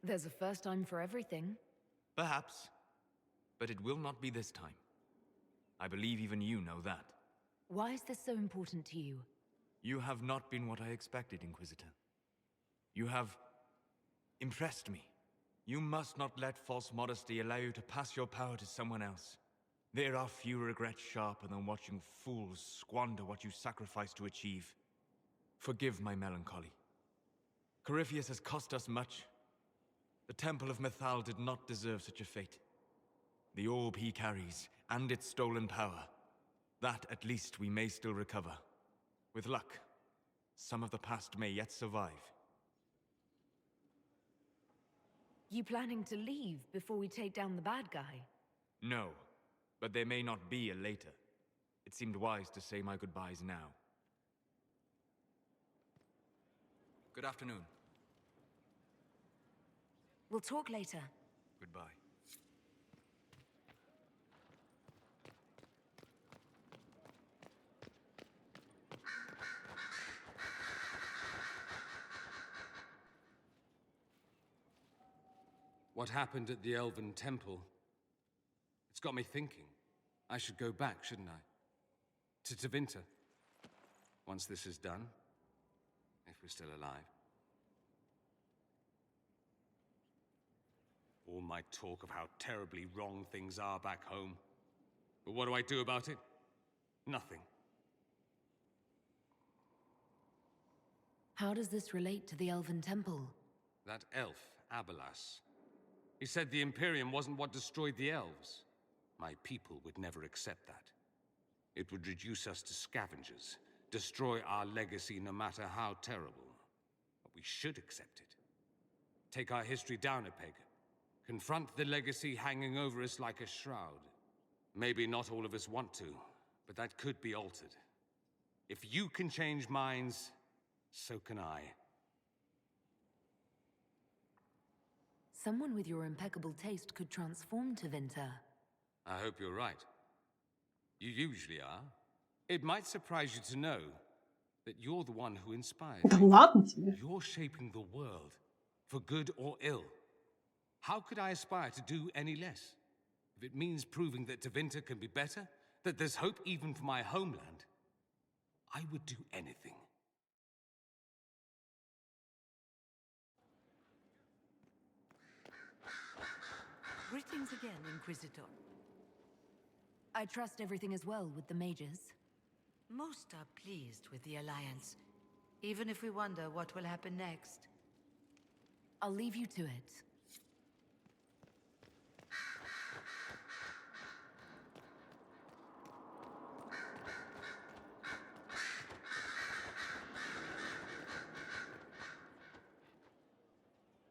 There's a first time for everything. Perhaps, but it will not be this time. I believe even you know that. Why is this so important to you? You have not been what I expected, Inquisitor. You have impressed me. You must not let false modesty allow you to pass your power to someone else. There are few regrets sharper than watching fools squander what you sacrifice to achieve. Forgive my melancholy. Corypheus has cost us much. The Temple of Mythal did not deserve such a fate. The orb he carries, and its stolen power, that at least we may still recover. With luck, some of the past may yet survive. You planning to leave before we take down the bad guy? No, but there may not be a later. It seemed wise to say my goodbyes now. Good afternoon. We'll talk later. Goodbye. What happened at the Elven Temple? It's got me thinking. I should go back, shouldn't I? To Tevinter. Once this is done. If we're still alive. All my talk of how terribly wrong things are back home. But what do I do about it? Nothing. How does this relate to the Elven Temple? That elf, Abelas. He said the Imperium wasn't what destroyed the elves. My people would never accept that. It would reduce us to scavengers, destroy our legacy no matter how terrible. But we should accept it. Take our history down a peg. Confront the legacy hanging over us like a shroud. Maybe not all of us want to, but that could be altered. If you can change minds, so can I. Someone with your impeccable taste could transform Tevinter. I hope you're right. You usually are. It might surprise you to know that you're the one who inspired Да me. ладно тебе. You're shaping the world, for good or ill. How could I aspire to do any less? If it means proving that Tevinter can be better, that there's hope even for my homeland, I would do anything. Greetings again, Inquisitor. I trust everything is well with the mages. Most are pleased with the Alliance, even if we wonder what will happen next. I'll leave you to it.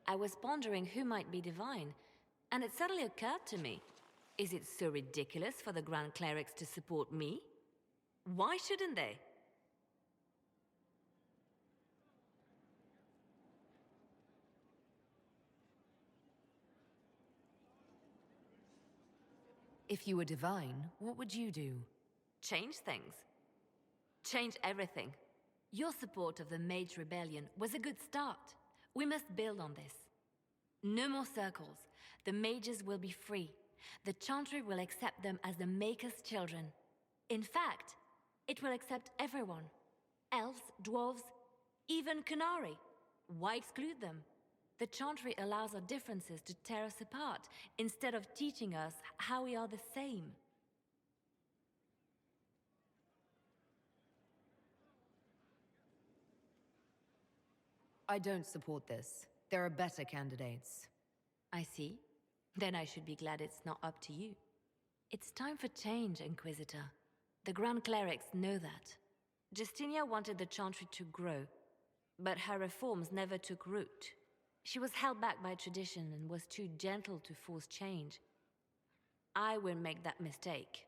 I was pondering who might be divine, and it suddenly occurred to me. Is it so ridiculous for the Grand Clerics to support me? Why shouldn't they? If you were divine, what would you do? Change things. Change everything. Your support of the Mage Rebellion was a good start. We must build on this. No more circles. The mages will be free. The Chantry will accept them as the Maker's children. In fact, it will accept everyone. Elves, dwarves, even Canary. Why exclude them? The Chantry allows our differences to tear us apart, instead of teaching us how we are the same. I don't support this. There are better candidates. I see. Then I should be glad it's not up to you. It's time for change, Inquisitor. The Grand Clerics know that. Justinia wanted the Chantry to grow, but her reforms never took root. She was held back by tradition and was too gentle to force change. I won't make that mistake.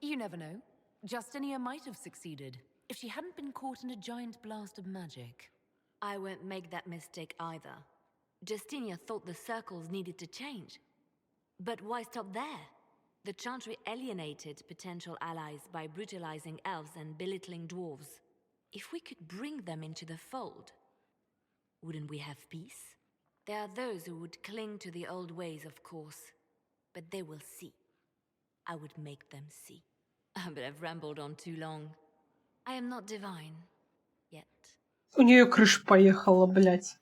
You never know. Justinia might have succeeded, if she hadn't been caught in a giant blast of magic. I won't make that mistake either. Justinia thought the circles needed to change. But why stop there? The Chantry alienated potential allies by brutalizing elves and belittling dwarves. If we could bring them into the fold, wouldn't we have peace? There are those who would cling to the old ways, of course, but they will see. I would make them see. But I've rambled on too long. I am not divine. Yet. У нее крыша поехала, блядь.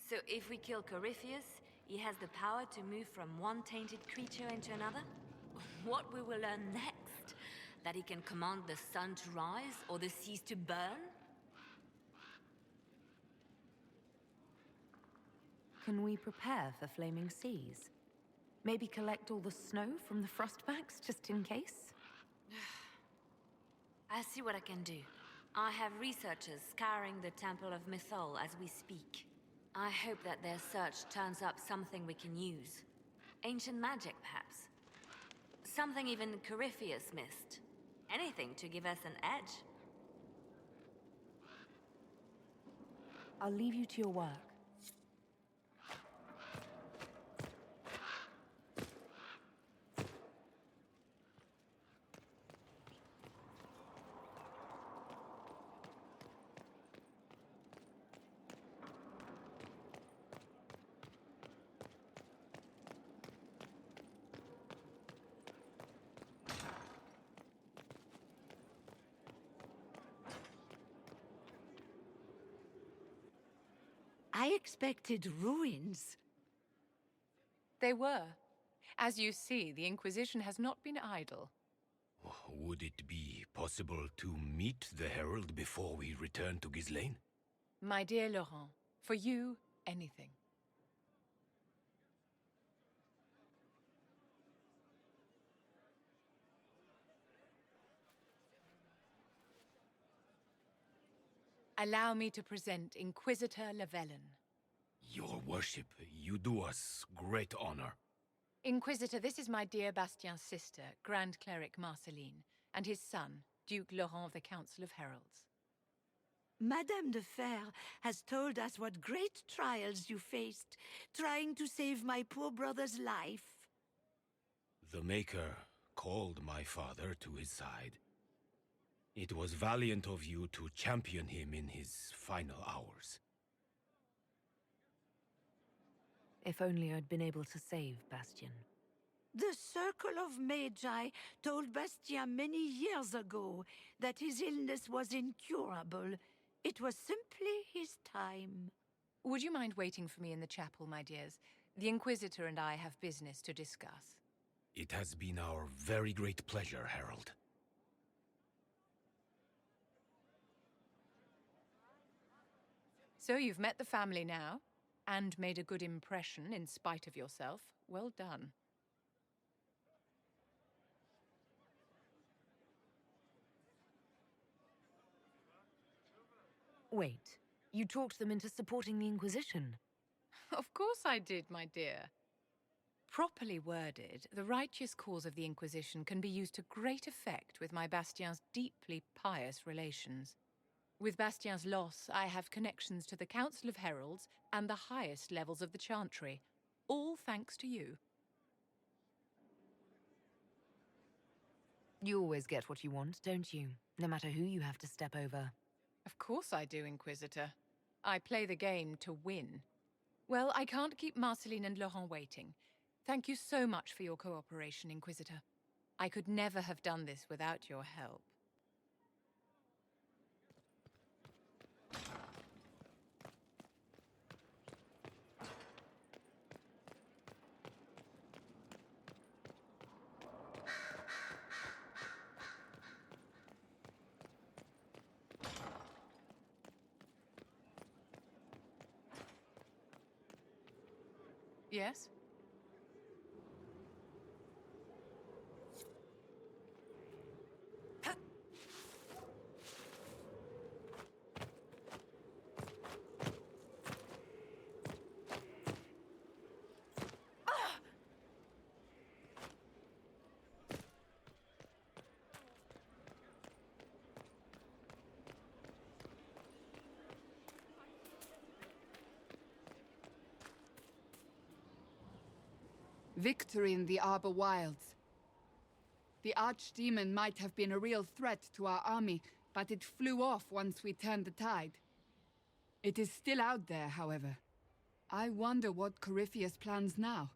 So if we kill Corypheus, he has the power to move from one tainted creature into another? What we will learn next? That he can command the sun to rise or the seas to burn? Can we prepare for flaming seas? Maybe collect all the snow from the frostbacks, just in case? I'll see what I can do. I have researchers scouring the Temple of Mythol as we speak. I hope that their search turns up something we can use. Ancient magic, perhaps. Something even Corypheus missed. Anything to give us an edge. I'll leave you to your work. I expected ruins. They were. As you see, the Inquisition has not been idle. Would it be possible to meet the Herald before we return to Ghislaine? My dear Laurent, for you, anything. Allow me to present Inquisitor Llewellyn. Your worship, you do us great honor. Inquisitor, this is my dear Bastien's sister, Grand Cleric Marceline, and his son, Duke Laurent of the Council of Heralds. Madame de Fer has told us what great trials you faced, trying to save my poor brother's life. The Maker called my father to his side. It was valiant of you to champion him in his final hours. If only I'd been able to save Bastien. The Circle of Magi told Bastien many years ago that his illness was incurable. It was simply his time. Would you mind waiting for me in the chapel, my dears? The Inquisitor and I have business to discuss. It has been our very great pleasure, Herald. So you've met the family now, and made a good impression in spite of yourself. Well done. Wait, you talked them into supporting the Inquisition? Of course I did, my dear. Properly worded, the righteous cause of the Inquisition can be used to great effect with my Bastien's deeply pious relations. With Bastien's loss, I have connections to the Council of Heralds and the highest levels of the Chantry, all thanks to you. You always get what you want, don't you? No matter who you have to step over. Of course I do, Inquisitor. I play the game to win. Well, I can't keep Marceline and Laurent waiting. Thank you so much for your cooperation, Inquisitor. I could never have done this without your help. Yes? Victory in the Arbor Wilds. The Archdemon might have been a real threat to our army, but it flew off once we turned the tide. It is still out there, however. I wonder what Corypheus plans now.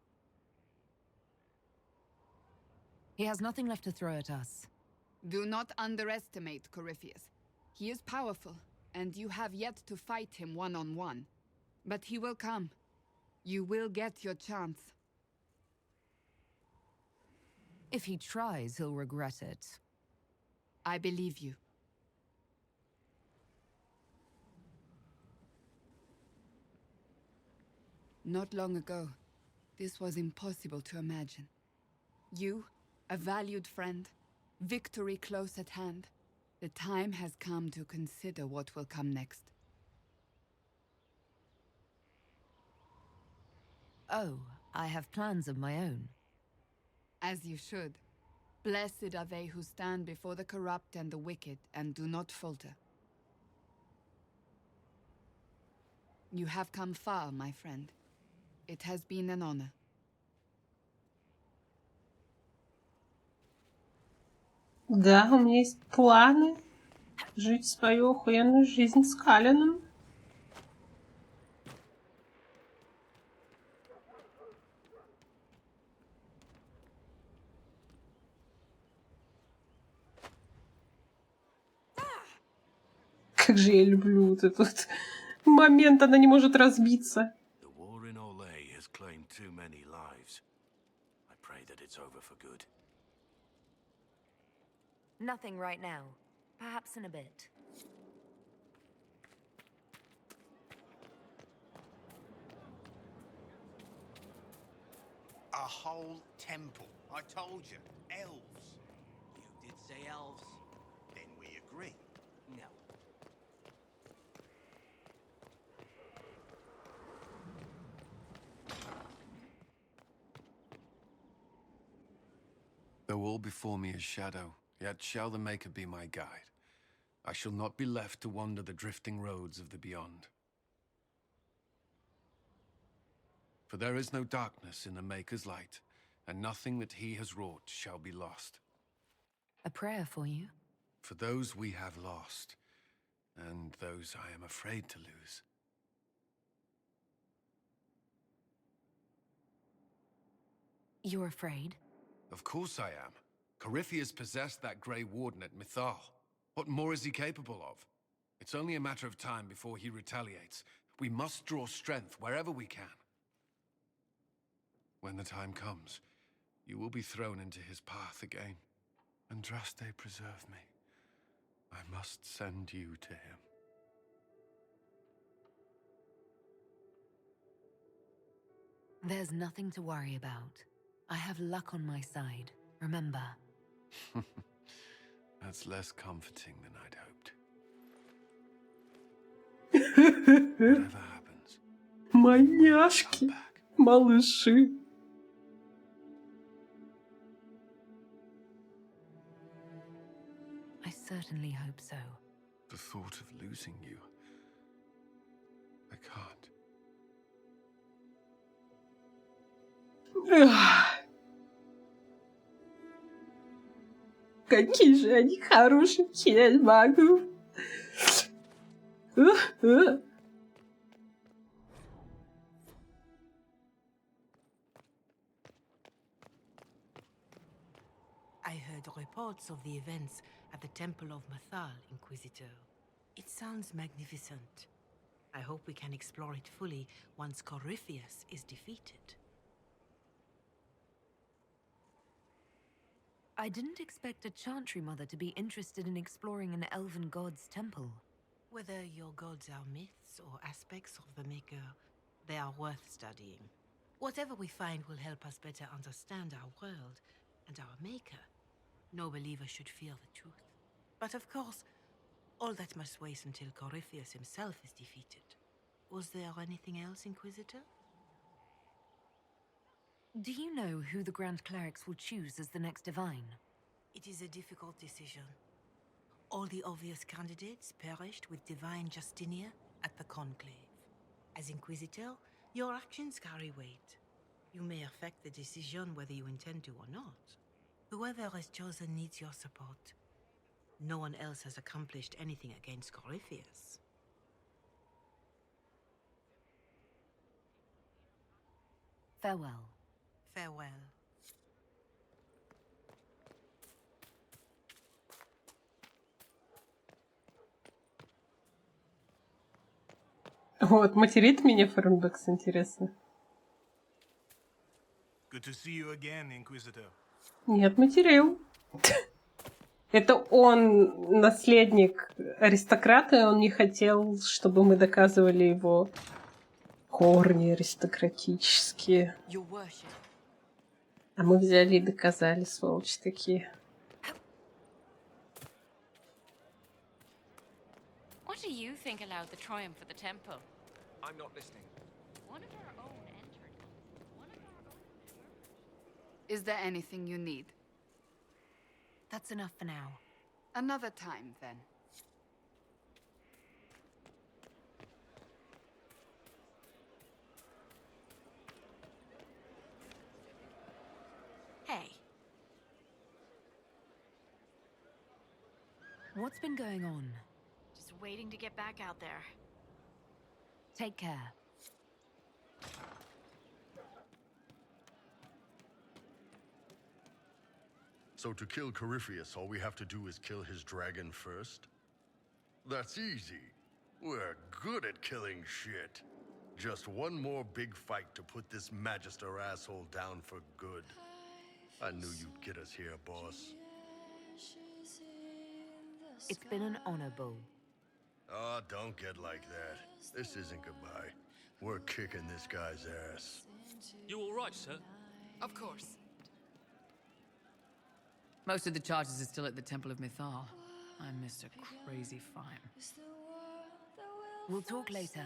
He has nothing left to throw at us. Do not underestimate Corypheus. He is powerful, and you have yet to fight him one-on-one. But he will come. You will get your chance. If he tries, he'll regret it. I believe you. Not long ago, this was impossible to imagine. You, a valued friend, victory close at hand. The time has come to consider what will come next. Oh, I have plans of my own. As you should. Blessed are they who stand before the corrupt and the wicked and do not falter. You have come far, my friend. It has been an honor. Да, у меня есть планы жить свою охуенную жизнь с Калином. Как же я люблю вот этот момент, она не может разбиться. The war in Olay has claimed too many lives. I pray that it's over for good. Nothing right now. Perhaps in a bit. A whole temple. I told you. Elves. You did say elves. Then we agree. No. Though all before me is shadow, yet shall the Maker be my guide. I shall not be left to wander the drifting roads of the beyond. For there is no darkness in the Maker's light, and nothing that he has wrought shall be lost. A prayer for you? For those we have lost, and those I am afraid to lose. You're afraid? Of course I am. Corypheus possessed that Grey Warden at Mythal. What more is he capable of? It's only a matter of time before he retaliates. We must draw strength wherever we can. When the time comes, you will be thrown into his path again. Andraste, preserve me. I must send you to him. There's nothing to worry about. I have luck on my side, remember. That's less comforting than I'd hoped. Whatever happens, Маняшки, малыши. I certainly hope so. the thought of losing you, I can't. Какие же они хорошенькие, я могу. I heard reports of the events at the Temple of Mythal, Inquisitor. It sounds magnificent. I hope we can explore it fully once Corypheus is defeated. I didn't expect a Chantry Mother to be interested in exploring an elven god's temple. Whether your gods are myths or aspects of the Maker, they are worth studying. Whatever we find will help us better understand our world and our Maker. No believer should fear the truth. But of course, all that must wait until Corypheus himself is defeated. Was there anything else, Inquisitor? Do you know who the Grand Clerics will choose as the next Divine? It is a difficult decision. All the obvious candidates perished with Divine Justinia at the Conclave. As Inquisitor, your actions carry weight. You may affect the decision whether you intend to or not. Whoever is chosen needs your support. No one else has accomplished anything against Corypheus. Farewell. Farewell. Вот, материт меня Фернбекс, интересно. Good to see you again, Inquisitor. Нет, материл. Это он наследник аристократа, и он не хотел, чтобы мы доказывали его корни аристократические. А мы взяли и доказали, сволочи такие. What do you think allowed the triumph of the temple? I'm not listening. One of our own entered. Is there anything you need? That's enough for now. Another time, then. Hey. What's been going on? Just waiting to get back out there. Take care. So to kill Corypheus, all we have to do is kill his dragon first? That's easy. We're good at killing shit. Just one more big fight to put this Magister asshole down for good. I knew you'd get us here, boss. It's been an honor, Bull. Oh, don't get like that. This isn't goodbye. We're kicking this guy's ass. You all right, sir? Of course. Most of the charges are still at the Temple of Mythal. I'm Mr. Crazy Fine. We'll talk later.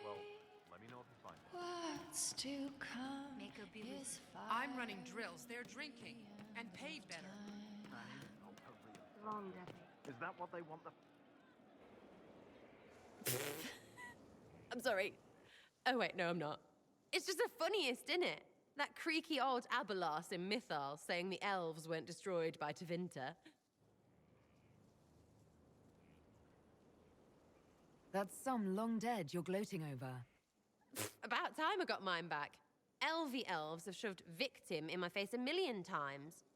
Well, let me know if you find it. What's to come is I'm running drills. They're drinking. And paid better. Wrong, Debbie. Is that what they want the... I'm sorry. Oh wait, no, I'm not. It's just the funniest, isn't it? That creaky old Abelas in Mythal saying the elves weren't destroyed by Tevinter. That's some long dead you're gloating over. About time I got mine back. Elvie elves have shoved victim in my face 1,000,000 times.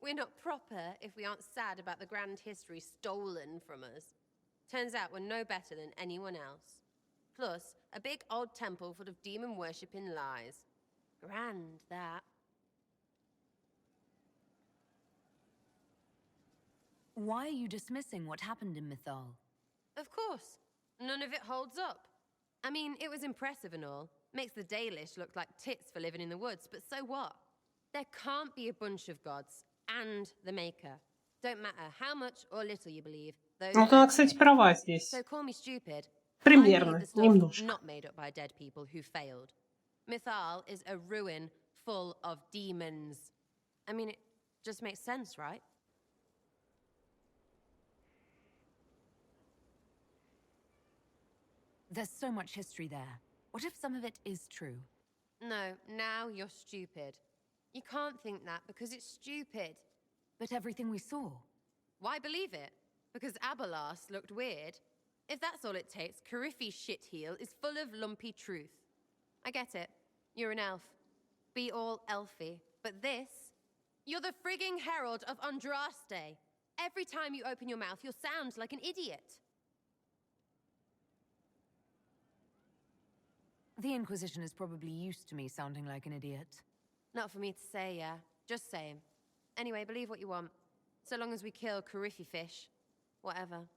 We're not proper if we aren't sad about the grand history stolen from us. Turns out we're no better than anyone else. Plus, a big old temple full of demon-worshipping lies. Grand, that. Why are you dismissing what happened in Mythal? Of course. None of it holds up. I mean, it was impressive and all. Makes the Dalish look like tits for living in the woods, but so what? There can't be a bunch of gods and the Maker. Don't matter how much or little you believe. Вот она, кстати, права здесь. So call me stupid. Примерно, I believe the немножко. stuff not made up by dead people who failed. Mythal is a ruin full of demons. I mean, it just makes sense, right? There's so much history there. What if some of it is true? No, now you're stupid. You can't think that because it's stupid. But everything we saw. Why believe it? Because Abelas looked weird? If that's all it takes, Coryphe's shitheel is full of lumpy truth. I get it. You're an elf. Be all elfy. But this? You're the frigging herald of Andraste. Every time you open your mouth, you'll sound like an idiot. The Inquisition is probably used to me sounding like an idiot. Not for me to say, yeah. Just saying. Anyway, believe what you want. So long as we kill Coryphe fish. Whatever.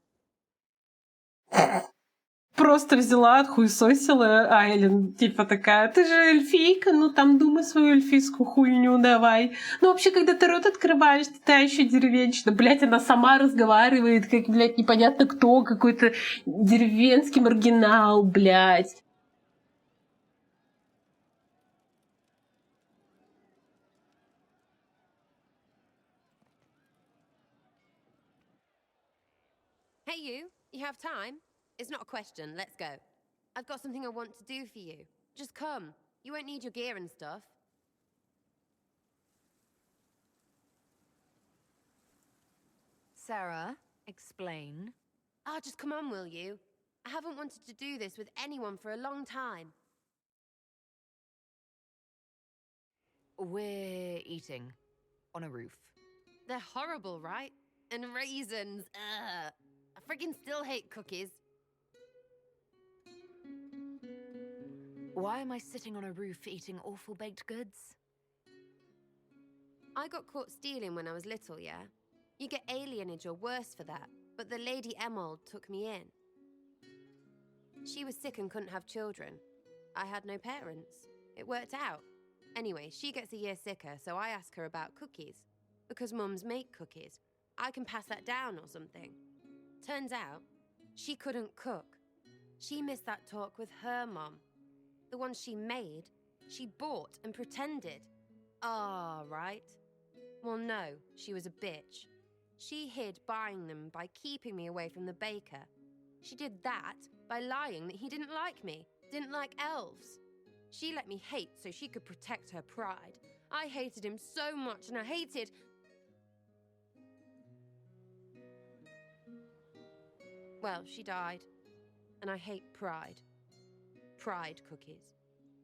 Просто взяла, отхуесосила Айлен, типа такая, ты же эльфийка, ну там думай свою эльфийскую хуйню давай. Ну вообще, когда ты рот открываешь, ты та еще деревенщина. Блядь, она сама разговаривает, как, блядь, непонятно кто, какой-то деревенский маргинал, блядь. Hey you have time? It's not a question, let's go. I've got something I want to do for you. Just come. You won't need your gear and stuff. Sarah, explain. Ah, just come on, will you? I haven't wanted to do this with anyone for a long time. We're eating on a roof. They're horrible, right? And raisins. Ugh. I friggin' still hate cookies. Why am I sitting on a roof eating awful baked goods? I got caught stealing when I was little, yeah? You get alienage or worse for that, but the Lady Emerald took me in. She was sick and couldn't have children. I had no parents. It worked out. Anyway, she gets a year sicker, so I ask her about cookies. Because mums make cookies. I can pass that down or something. Turns out, she couldn't cook. She missed that talk with her mom. The one she made, she bought and pretended. Ah, right. Well, no, she was a bitch. She hid buying them by keeping me away from the baker. She did that by lying that he didn't like me, didn't like elves. She let me hate so she could protect her pride. I hated him so much, and I hated... Well, she died, and I hate pride. Pride cookies.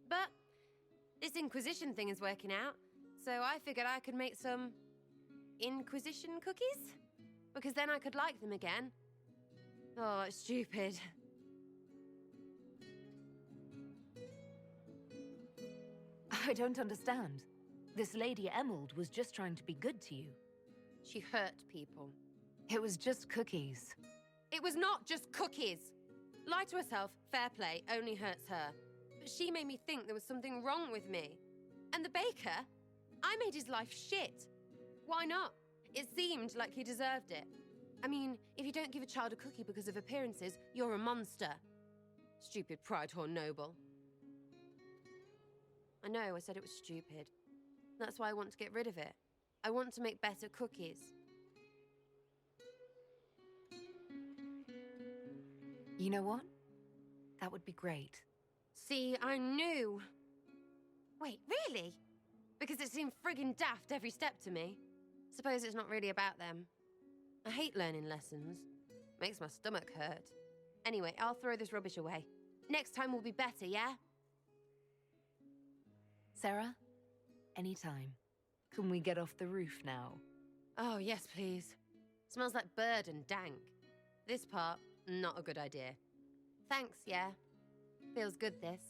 But this Inquisition thing is working out, so I figured I could make some Inquisition cookies? Because then I could like them again. Oh, it's stupid. I don't understand. This Lady Emerald was just trying to be good to you. She hurt people. It was just cookies. It was not just cookies. Lie to herself, fair play, only hurts her. But she made me think there was something wrong with me. And the baker? I made his life shit. Why not? It seemed like he deserved it. I mean, if you don't give a child a cookie because of appearances, you're a monster. Stupid pride whore noble. I know, I said it was stupid. That's why I want to get rid of it. I want to make better cookies. You know what? That would be great. See, I knew. Wait, really? Because it seemed friggin' daft every step to me. Suppose it's not really about them. I hate learning lessons. Makes my stomach hurt. Anyway, I'll throw this rubbish away. Next time will be better, yeah? Sarah, anytime. Can we get off the roof now? Oh, yes, please. Smells like bird and dank. This part, not a good idea. Thanks, yeah. Feels good, this.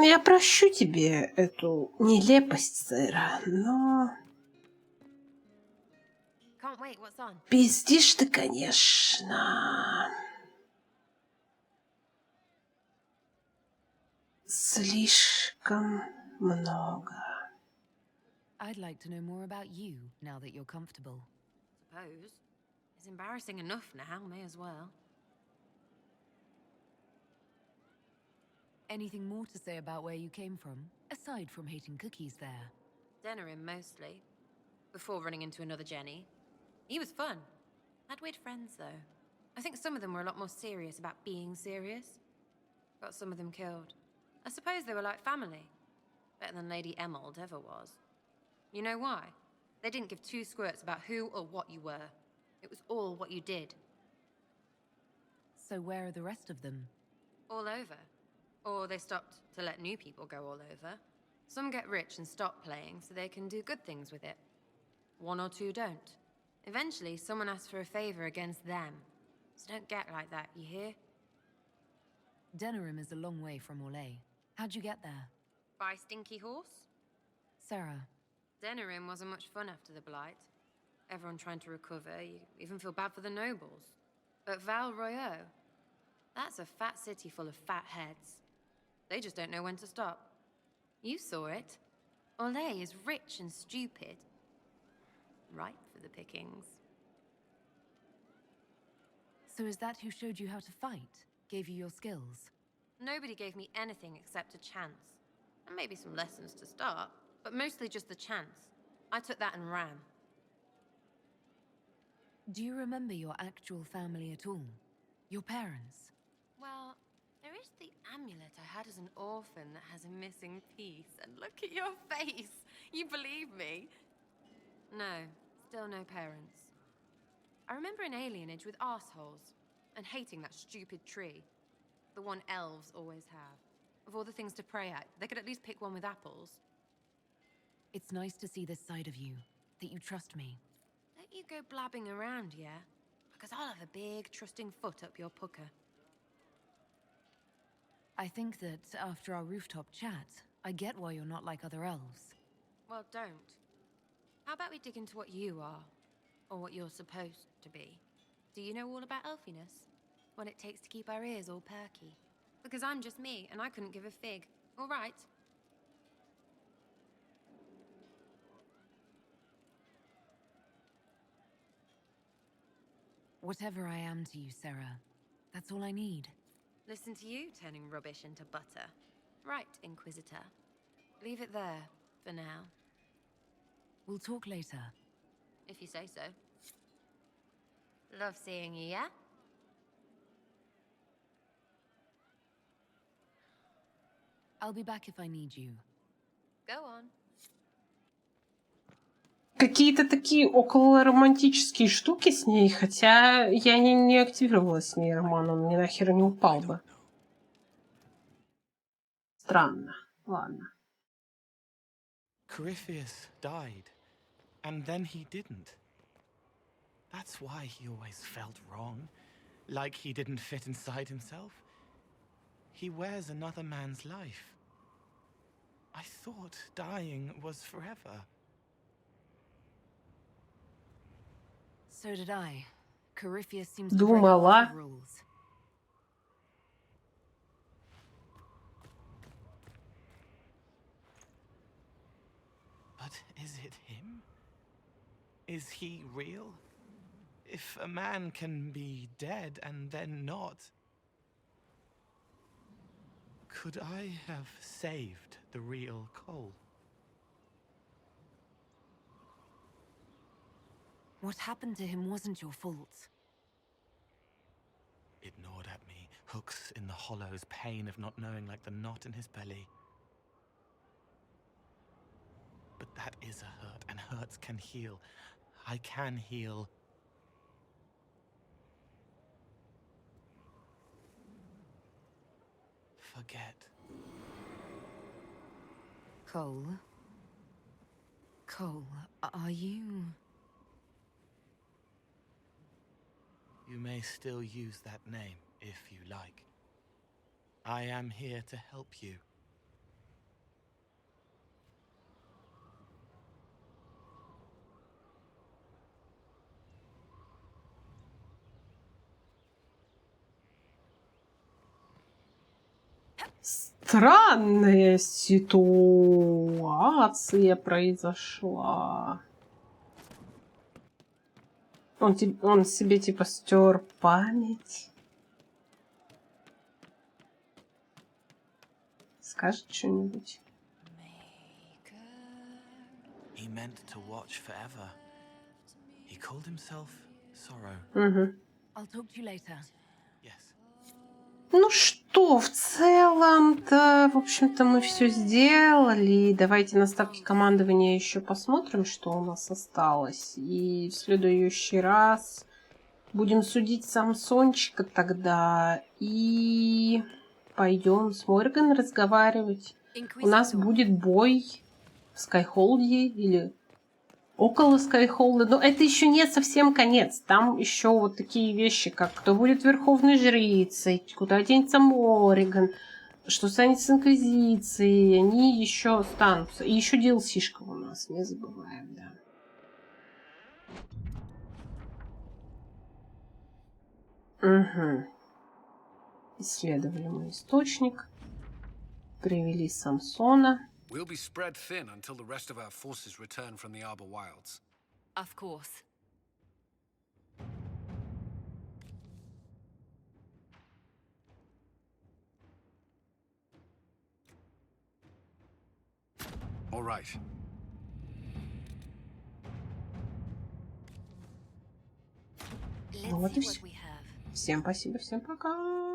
Я прощу тебе эту нелепость, Сэра, но... Can't wait, what's on? Пиздишь ты, конечно. Слишком много. I'd like to know more about you now that you're comfortable. Suppose. It's embarrassing enough now, may as well. Anything more to say about where you came from, aside from hating cookies there? Denerim, mostly. Before running into another Jenny. He was fun. Had weird friends, though. I think some of them were a lot more serious about being serious. Got some of them killed. I suppose they were like family. Better than Lady Emerald ever was. You know why? They didn't give two squirts about who or what you were. It was all what you did. So where are the rest of them? All over. Or they stopped to let new people go all over. Some get rich and stop playing so they can do good things with it. One or two don't. Eventually, someone asks for a favor against them. So don't get like that, you hear? Denerim is a long way from Orlais. How'd you get there? By Stinky Horse? Sarah. Denerim wasn't much fun after the Blight. Everyone trying to recover, you even feel bad for the nobles. But Val Royeaux, that's a fat city full of fat heads. They just don't know when to stop. You saw it. Orlais is rich and stupid. Ripe for the pickings. So is that who showed you how to fight? Gave you your skills? Nobody gave me anything except a chance. And maybe some lessons to start, but mostly just the chance. I took that and ran. Do you remember your actual family at all? Your parents? Well, there is the amulet I had as an orphan that has a missing piece. And look at your face! You believe me? No, still no parents. I remember an alienage with arseholes, and hating that stupid tree. The one elves always have. Of all the things to pray at, they could at least pick one with apples. It's nice to see this side of you, that you trust me. Don't you go blabbing around, yeah? Because I'll have a big, trusting foot up your pucker. I think that after our rooftop chat, I get why you're not like other elves. Well, don't. How about we dig into what you are? Or what you're supposed to be? Do you know all about elfiness? What it takes to keep our ears all perky? Because I'm just me, and I couldn't give a fig. All right? Whatever I am to you, Sarah, that's all I need. Listen to you turning rubbish into butter. Right, Inquisitor. Leave it there, for now. We'll talk later. If you say so. Love seeing you, yeah? I'll be back if I need you. Go on. Какие-то такие около романтические штуки с ней, хотя я не активировала с ней роман, он мне нахер не упал бы. Странно. Ладно. Corypheus died, and then he didn't. That's why he always felt wrong, like he didn't fit inside himself. He wears another man's life. I thought dying was forever. So did I. Corypheus seems to break Думала. all the rules. But is it him? Is he real? If a man can be dead and then not, could I have saved the real Cole? What happened to him wasn't your fault. It gnawed at me, hooks in the hollows, pain of not knowing like the knot in his belly. But that is a hurt, and hurts can heal. I can heal. Forget. Cole? Cole, are you... You may still use that name, if you like. I am here to help you. Странная ситуация произошла. Он себе типа стер память. Скажет что-нибудь? He meant to watch forever. He called himself Sorrow. Угу. I'll talk to you later. Yes. Ну что, в целом-то, в общем-то, мы все сделали. Давайте на ставке командования еще посмотрим, что у нас осталось. И в следующий раз будем судить Самсончика тогда. И пойдем с Морган разговаривать. У нас будет бой в Скайхолде или около Скайхолда. Но это еще не совсем конец. Там еще вот такие вещи, как кто будет Верховной Жрицей, куда денется Мориган, что станет с Инквизицией. Они еще останутся. И еще DLC-шка у нас, не забываем, да. Угу. Исследовали мы источник. Привели Самсона. We'll be spread thin until the rest of our forces return from the Arbor Wilds. Of course. All right. Вот и все. Всем спасибо, всем пока.